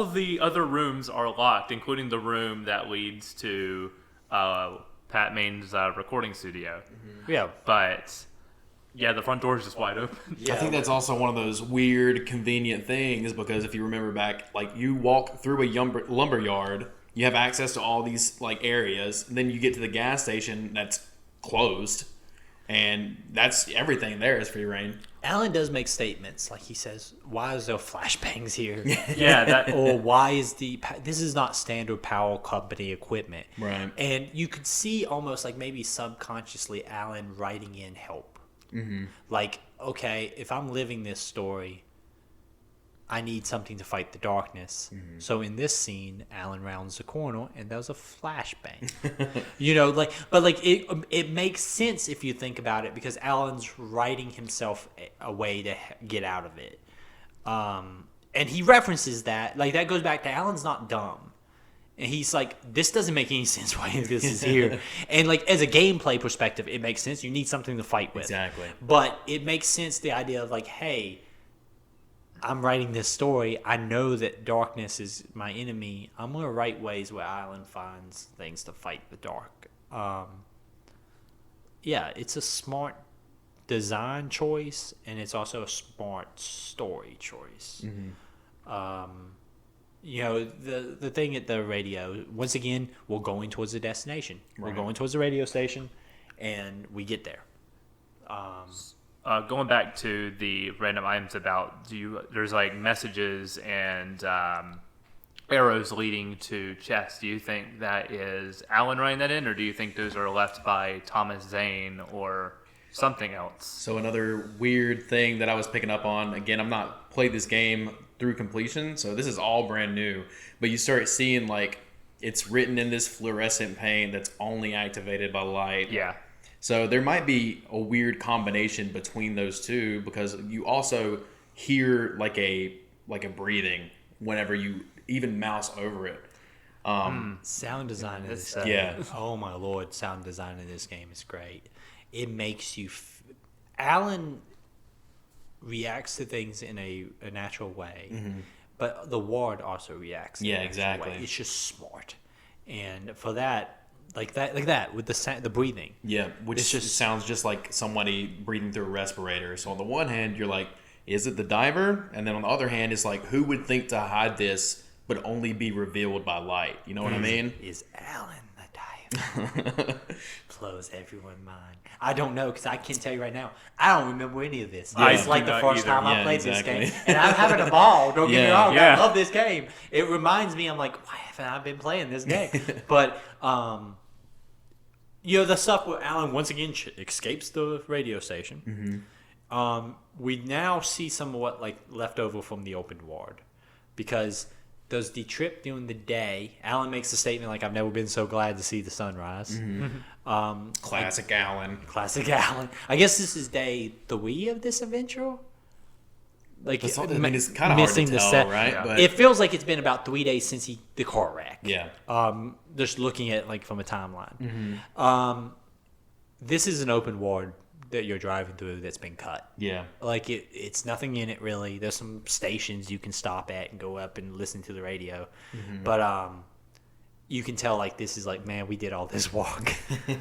of the other rooms are locked, including the room that leads to Pat Main's recording studio. Yeah. But yeah, the front door is just wide open. Yeah. I think that's also one of those weird, convenient things, because if you remember back, like you walk through a lumber yard, you have access to all these like areas, and then you get to the gas station that's closed, and that's everything there is free reign. Alan does make statements, like he says, why is there flashbangs here? Yeah, that Or why is this is not standard power company equipment. Right. And you could see almost like maybe subconsciously Alan writing in help. Like, okay, if I'm living this story, I need something to fight the darkness. So in this scene, Alan rounds the corner and there's a flashbang. It makes sense if you think about it, because Alan's writing himself a way to get out of it. And he references that. Like, that goes back to Alan's not dumb. And he's like, this doesn't make any sense why this is here. And like, as a gameplay perspective, it makes sense. You need something to fight with. Exactly. But it makes sense, the idea of like, hey, I'm writing this story. I know that darkness is my enemy. I'm going to write ways where Alan finds things to fight the dark. it's a smart design choice, and it's also a smart story choice. The thing at the radio, once again, we're going towards the destination. We're going towards the radio station, and we get there. Going back to the random items there's like messages and arrows leading to chests. Do you think that is Alan writing that in, or do you think those are left by Thomas Zane or something else? So another weird thing that I was picking up on, again, I'm not played this game through completion, so this is all brand new, but you start seeing like it's written in this fluorescent paint that's only activated by light. Yeah. So there might be a weird combination between those two, because you also hear like a breathing whenever you even mouse over it. Sound design in this oh my lord, sound design in this game is great. It makes you Alan reacts to things in a natural way, but the ward also reacts in a natural way. It's just smart, and for that, like that with the breathing, which just sounds just like somebody breathing through a respirator. So on the one hand, you're like, is it the diver? And then on the other hand, it's like, who would think to hide this but only be revealed by light? You know what I mean? Is Alan the diver? Blows everyone's mind. I don't know, because I can tell you right now, I don't remember any of this. It's like the first time I played this game, and I'm having a ball. Don't get me wrong, I love this game. It reminds me, I'm like, why haven't I been playing this game? But the stuff where Alan once again escapes the radio station. We now see somewhat like left over from the open ward, because does the trip during the day, Alan makes a statement like, I've never been so glad to see the sunrise. Classic Alan. Classic Alan. I guess this is day 3 of this adventure. Like, it's kind of missing hard to tell, right? Yeah. But it feels like it's been about 3 days since the car wreck. Yeah. Just looking at like from a timeline. This is an open ward that you're driving through that's been cut. Yeah. Like it's nothing in it really. There's some stations you can stop at and go up and listen to the radio. But you can tell like this is like, man, we did all this walk.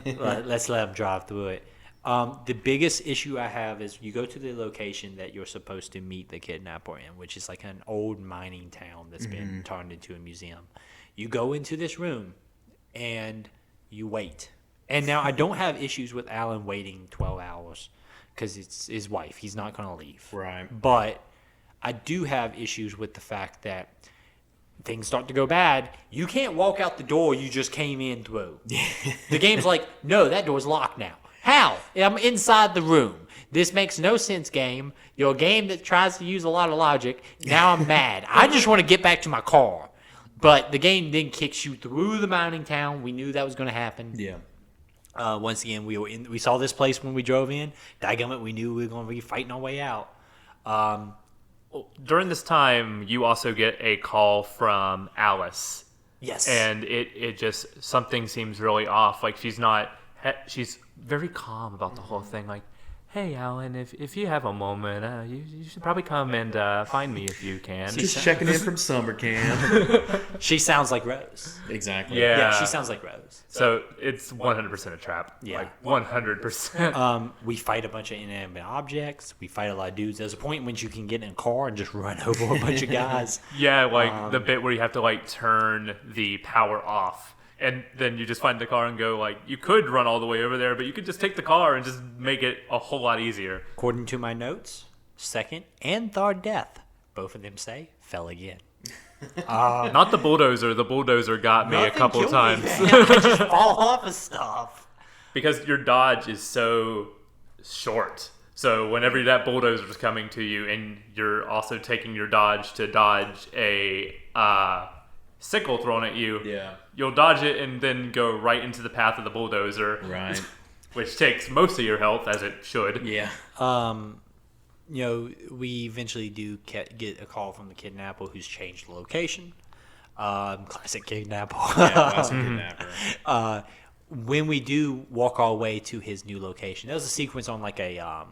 Let's let them drive through it. The biggest issue I have is you go to the location that you're supposed to meet the kidnapper in, which is like an old mining town that's been turned into a museum. You go into this room and you wait. And now I don't have issues with Alan waiting 12 hours because it's his wife. He's not going to leave. Right. But I do have issues with the fact that things start to go bad. You can't walk out the door you just came in through. The game's like, no, that door's locked now. How? I'm inside the room. This makes no sense, game. You're a game that tries to use a lot of logic. Now I'm mad. I just want to get back to my car. But the game then kicks you through the mining town. We knew that was going to happen. Yeah. Once again, we saw this place when we drove in. Daggum, we knew we were going to be fighting our way out. During this time, you also get a call from Alice. Yes. And it just, something seems really off. Like she's very calm about the whole thing. Like, hey, Alan, if you have a moment, you should probably come and find me if you can. Just checking in from summer camp. She sounds like Rose. Exactly. Yeah, she sounds like Rose. So it's 100% a trap. Yeah. Like 100%. We fight a bunch of inanimate objects. We fight a lot of dudes. There's a point when you can get in a car and just run over a bunch of guys. Yeah, like the bit where you have to like turn the power off. And then you just find the car and go, like, you could run all the way over there, but you could just take the car and just make it a whole lot easier. According to my notes, second and third death, both of them say, fell again. Not the bulldozer. The bulldozer got me a couple times. I just fall off of stuff. Because your dodge is so short. So whenever that bulldozer is coming to you and you're also taking your dodge to dodge a sickle thrown at you, you'll dodge it and then go right into the path of the bulldozer. Right. Which takes most of your health, as it should. Yeah. We eventually do get a call from the kidnapper who's changed the location. Classic kidnapper. Classic kidnapper. When we do walk our way to his new location, there's a sequence on like a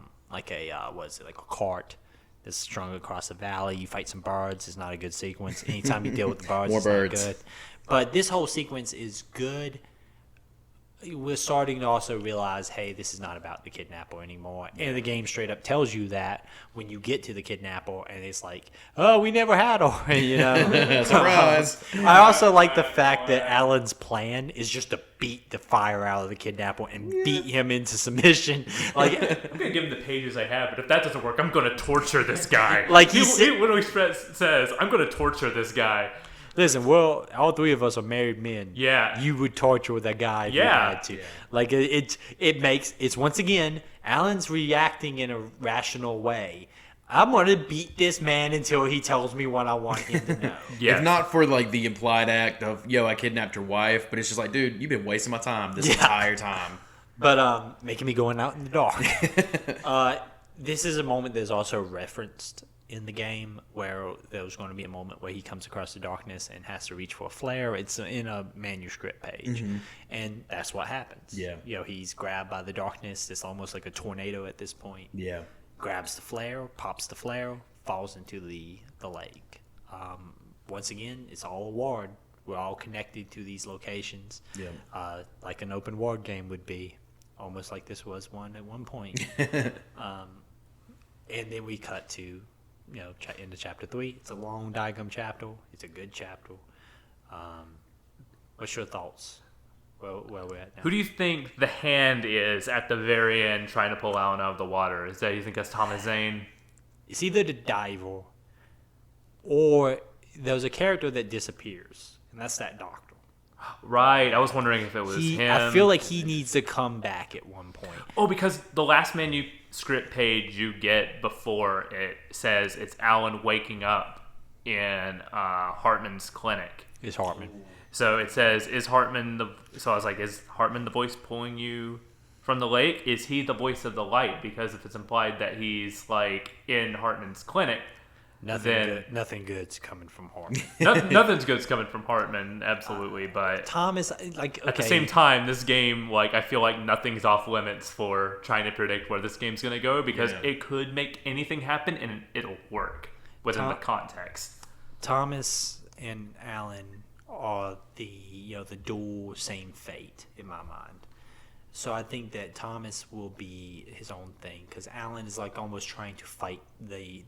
cart that's strung across the valley. You fight some birds. It's not a good sequence. Anytime you deal with the birds, More it's birds. not good. But this whole sequence is good. we're starting to also realize, hey, this is not about the kidnapper anymore. And the game straight up tells you that when you get to the kidnapper, and it's like, oh, we never had her, you know. Surprise. I also like the fact that Alan's plan is just to beat the fire out of the kidnapper and beat him into submission. Like, I'm gonna give him the pages I have, but if that doesn't work, I'm gonna torture this guy. Like he literally says, "I'm gonna torture this guy." Listen, well, all three of us are married men. Yeah. You would torture that guy if you Yeah. had to. Like, it's once again, Alan's reacting in a rational way. I'm going to beat this man until he tells me what I want him to know. Yes. If not for like the implied act of, yo, I kidnapped your wife, but it's just like, dude, you've been wasting my time this entire time. But making me going out in the dark. This is a moment that's also referenced in the game where there's going to be a moment where he comes across the darkness and has to reach for a flare. It's in a manuscript page, and that's what happens. Yeah. You know, he's grabbed by the darkness. It's almost like a tornado at this point. Yeah. Grabs the flare, pops the flare, falls into the lake. Once again, it's all a ward. We're all connected to these locations. Yeah. Like an open ward game would be, almost like this was one at one point. And then we cut to, into chapter 3. It's a long diagram chapter. It's a good chapter. What's your thoughts? Where we're at now? Who do you think the hand is at the very end trying to pull Alan out of the water? Is that, you think that's Thomas Zane? It's either the diver or there's a character that disappears, and that's that doctor. Right. I was wondering if it was him. I feel like he needs to come back at one point. Oh, because the last manuscript page you get before it says it's Alan waking up in Hartman's clinic. It's Hartman. So it says, so I was like, is Hartman the voice pulling you from the lake? Is he the voice of the light? Because if it's implied that he's like in Hartman's clinic, Nothing good's coming from Hartman. nothing's good's coming from Hartman, absolutely. But Thomas, at the same time, this game, like, I feel like nothing's off limits for trying to predict where this game's going to go, because it could make anything happen and it'll work within the context. Thomas and Alan are the dual same fate in my mind. So I think that Thomas will be his own thing, because Alan is like almost trying to fight the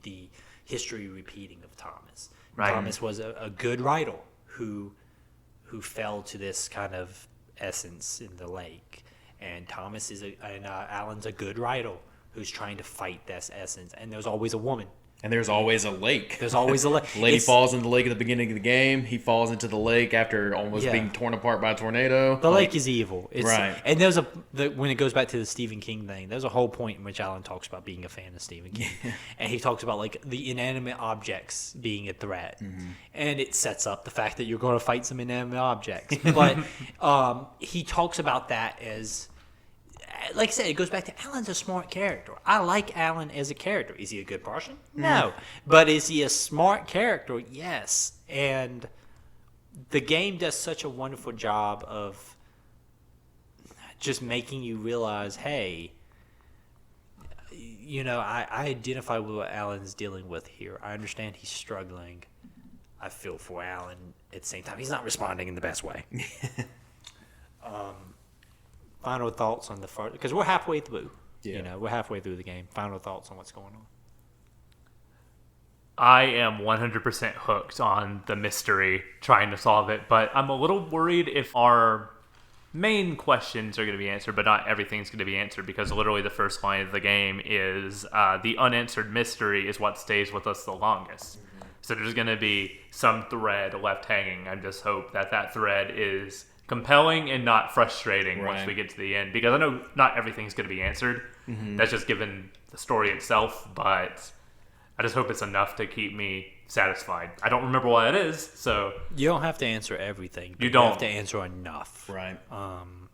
history repeating of Thomas. Right. Thomas was a good writer who fell to this kind of essence in the lake, and Alan's a good writer who's trying to fight this essence. And there's always a woman. And there's always a lake. There's always a lake. Lady falls into the lake at the beginning of the game. He falls into the lake after almost being torn apart by a tornado. The lake is evil. Right. And when it goes back to the Stephen King thing, there's a whole point in which Alan talks about being a fan of Stephen King. And he talks about like the inanimate objects being a threat. Mm-hmm. And it sets up the fact that you're going to fight some inanimate objects. But he talks about that as, like I said, it goes back to Alan's a smart character. I like Alan as a character. Is he a good person? No. But is he a smart character? Yes. And the game does such a wonderful job of just making you realize, hey, I identify with what Alan's dealing with here. I understand he's struggling. I feel for Alan at the same time. He's not responding in the best way. Final thoughts on the first, because we're halfway through. Yeah. We're halfway through the game. Final thoughts on what's going on. I am 100% hooked on the mystery, trying to solve it, but I'm a little worried if our main questions are going to be answered, but not everything's going to be answered, because literally the first line of the game is the unanswered mystery is what stays with us the longest. Mm-hmm. So there's going to be some thread left hanging. I just hope that thread is compelling and not frustrating once we get to the end, because I know not everything's going to be answered. Mm-hmm. That's just given the story itself, but I just hope it's enough to keep me satisfied. I don't remember what it is, so you don't have to answer everything. But you don't have to answer enough. Right.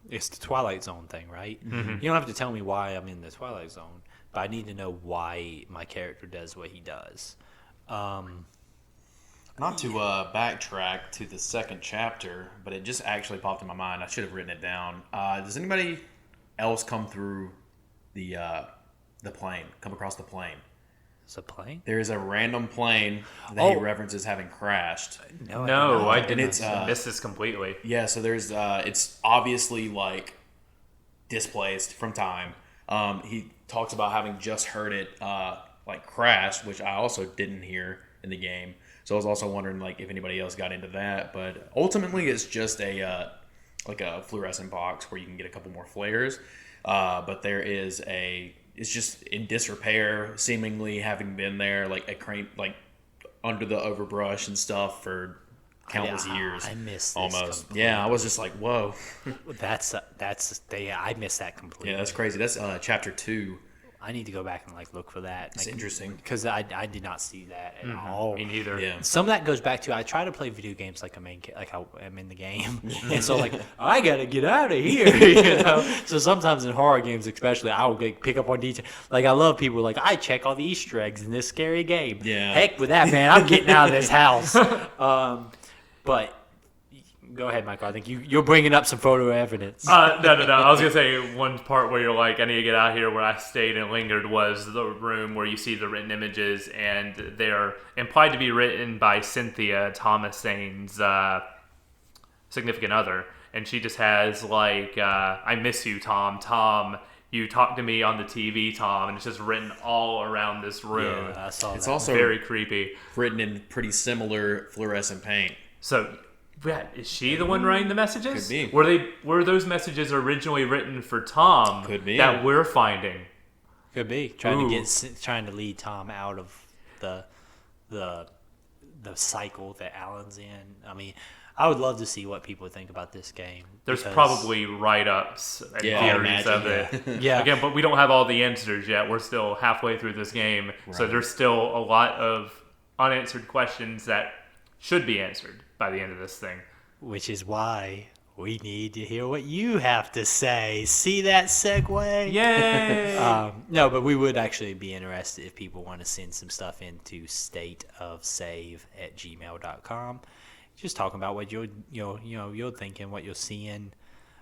It's the Twilight Zone thing, right? Mm-hmm. You don't have to tell me why I'm in the Twilight Zone, but I need to know why my character does what he does. Not to backtrack to the second chapter, but it just actually popped in my mind. I should have written it down. Does anybody else come through the plane? Come across the plane? It's a plane? There is a random plane that he references having crashed. No, I didn't. And it's miss this completely. Yeah, so there's it's obviously like displaced from time. He talks about having just heard it like crash, which I also didn't hear in the game. So I was also wondering like if anybody else got into that. But ultimately, it's just a like a fluorescent box where you can get a couple more flares. But there is it's just in disrepair, seemingly having been there like a crane like under the overbrush and stuff for countless years. I missed this almost. completely. Yeah, I was just like, whoa. I missed that completely. Yeah, that's crazy. That's chapter 2. I need to go back and like look for that. It's interesting because I did not see that at all. Me neither. Yeah. Some of that goes back to I try to play video games like I'm in the game, and so like I gotta get out of here, you know. So sometimes in horror games, especially, I will pick up on detail. Like I love people like I check all the Easter eggs in this scary game. Yeah. Heck with that, man. I'm getting out of this house. But go ahead, Michael. I think you're bringing up some photo evidence. No. I was going to say one part where you're like, I need to get out of here, where I stayed and lingered was the room where you see the written images, and they're implied to be written by Cynthia, Thomas Sane's significant other. And she just has like, I miss you, Tom. Tom, you talk to me on the TV, Tom. And it's just written all around this room. Yeah, I saw It's that. also Very creepy. written in pretty similar fluorescent paint. So, is she the one writing the messages? Could be. Were those messages originally written for Tom? Could be. That we're finding. Could be trying to lead Tom out of the cycle that Alan's in. I mean, I would love to see what people think about this game. There's because- probably write-ups and theories of it. Yeah. Again, but we don't have all the answers yet. We're still halfway through this game, so Right. there's still a lot of unanswered questions that should be answered by the end of this thing. Which is why we need to hear what you have to say. See that segue? Yay! No, but we would actually be interested if people want to send some stuff into stateofsave@gmail.com. Just talking about what you're thinking, what you're seeing.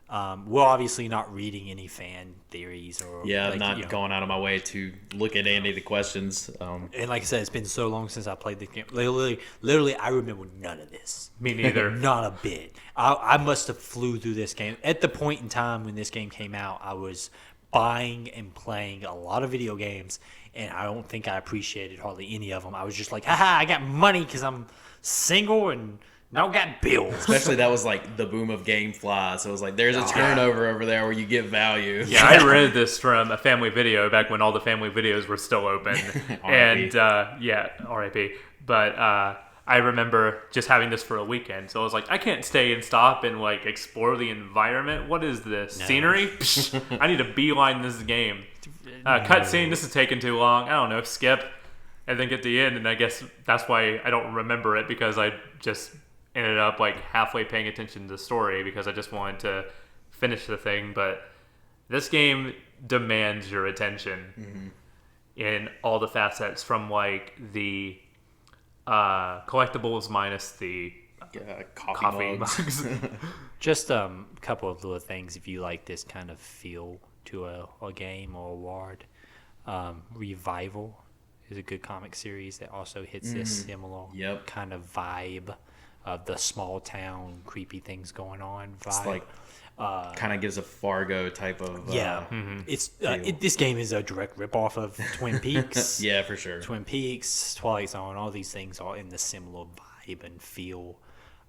We're obviously not reading any fan theories or I'm not going out of my way to look at any of the questions. And like I said, it's been so long since I played the game. Literally, I remember none of this. Me neither. Not a bit. I must have flew through this game. At the point in time when this game came out, I was buying and playing a lot of video games, and I don't think I appreciated hardly any of them. I was just like, haha, I got money because I'm single and don't got bills. Especially that was like the boom of GameFly, so it was like there's a turnover over there where you get value. Yeah, I rented this from a Family Video back when all the Family Videos were still open. And, RIP. But I remember just having this for a weekend. So I was like, I can't stay and stop and, like, explore the environment. What is this? No. Scenery? Psh, I need to beeline this game. Cutscene, this is taking too long. I don't know, skip. And then get to the end, and I guess that's why I don't remember it, because I just ended up, like, halfway paying attention to the story because I just wanted to finish the thing. But this game demands your attention in all the facets, from, like, the collectibles minus the coffee mugs. Just a couple of little things if you like this kind of feel to a game or a ward. Revival is a good comic series that also hits this similar kind of vibe of the small town creepy things going on vibe. It's like kind of gives a Fargo type of it's this game is a direct ripoff of Twin Peaks. yeah, for sure. Twin Peaks, Twilight Zone, all these things are in the similar vibe and feel.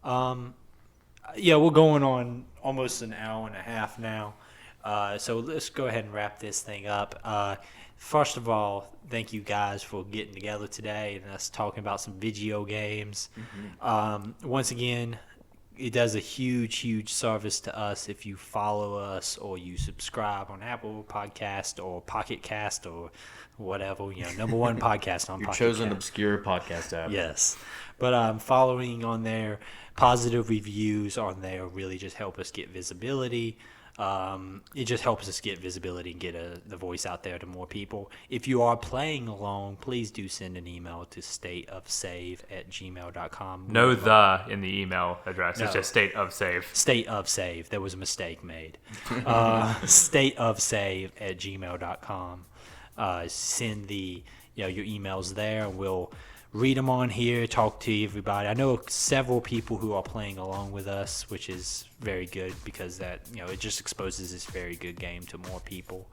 We're going on almost an hour and a half now, so let's go ahead and wrap this thing up. First of all, thank you guys for getting together today and us talking about some video games. Once again, it does a huge service to us if you follow us or you subscribe on Apple Podcast or Pocket Cast or whatever, number one podcast on Your Pocket chosen Cast. obscure podcast app. Yes. But following on there, positive reviews on there really just help us get visibility. It just helps us get visibility and get the voice out there to more people. If you are playing along, please do send an email to stateofsave@gmail.com. No the in the email address. No. It's just state of save. State of Save. There was a mistake made. Stateofsave@gmail.com. Send your emails there, and we'll read them on here, talk to everybody. I know several people who are playing along with us, which is very good because that, it just exposes this very good game to more people.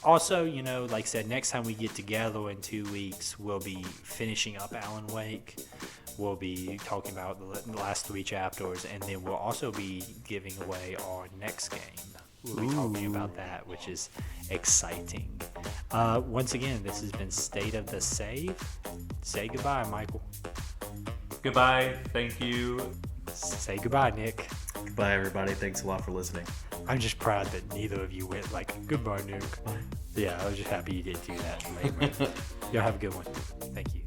Also, like I said, next time we get together in 2 weeks, we'll be finishing up Alan Wake. We'll be talking about the last 3 chapters, and then we'll also be giving away our next game. We'll be talking about that, which is exciting. Once again, this has been State of the Save. Say goodbye, Michael. Goodbye. Thank you. Say goodbye, Nick. Goodbye, everybody. Thanks a lot for listening. I'm just proud that neither of you went like, goodbye, Nick. Yeah, I was just happy you did do that. Y'all have a good one. Thank you.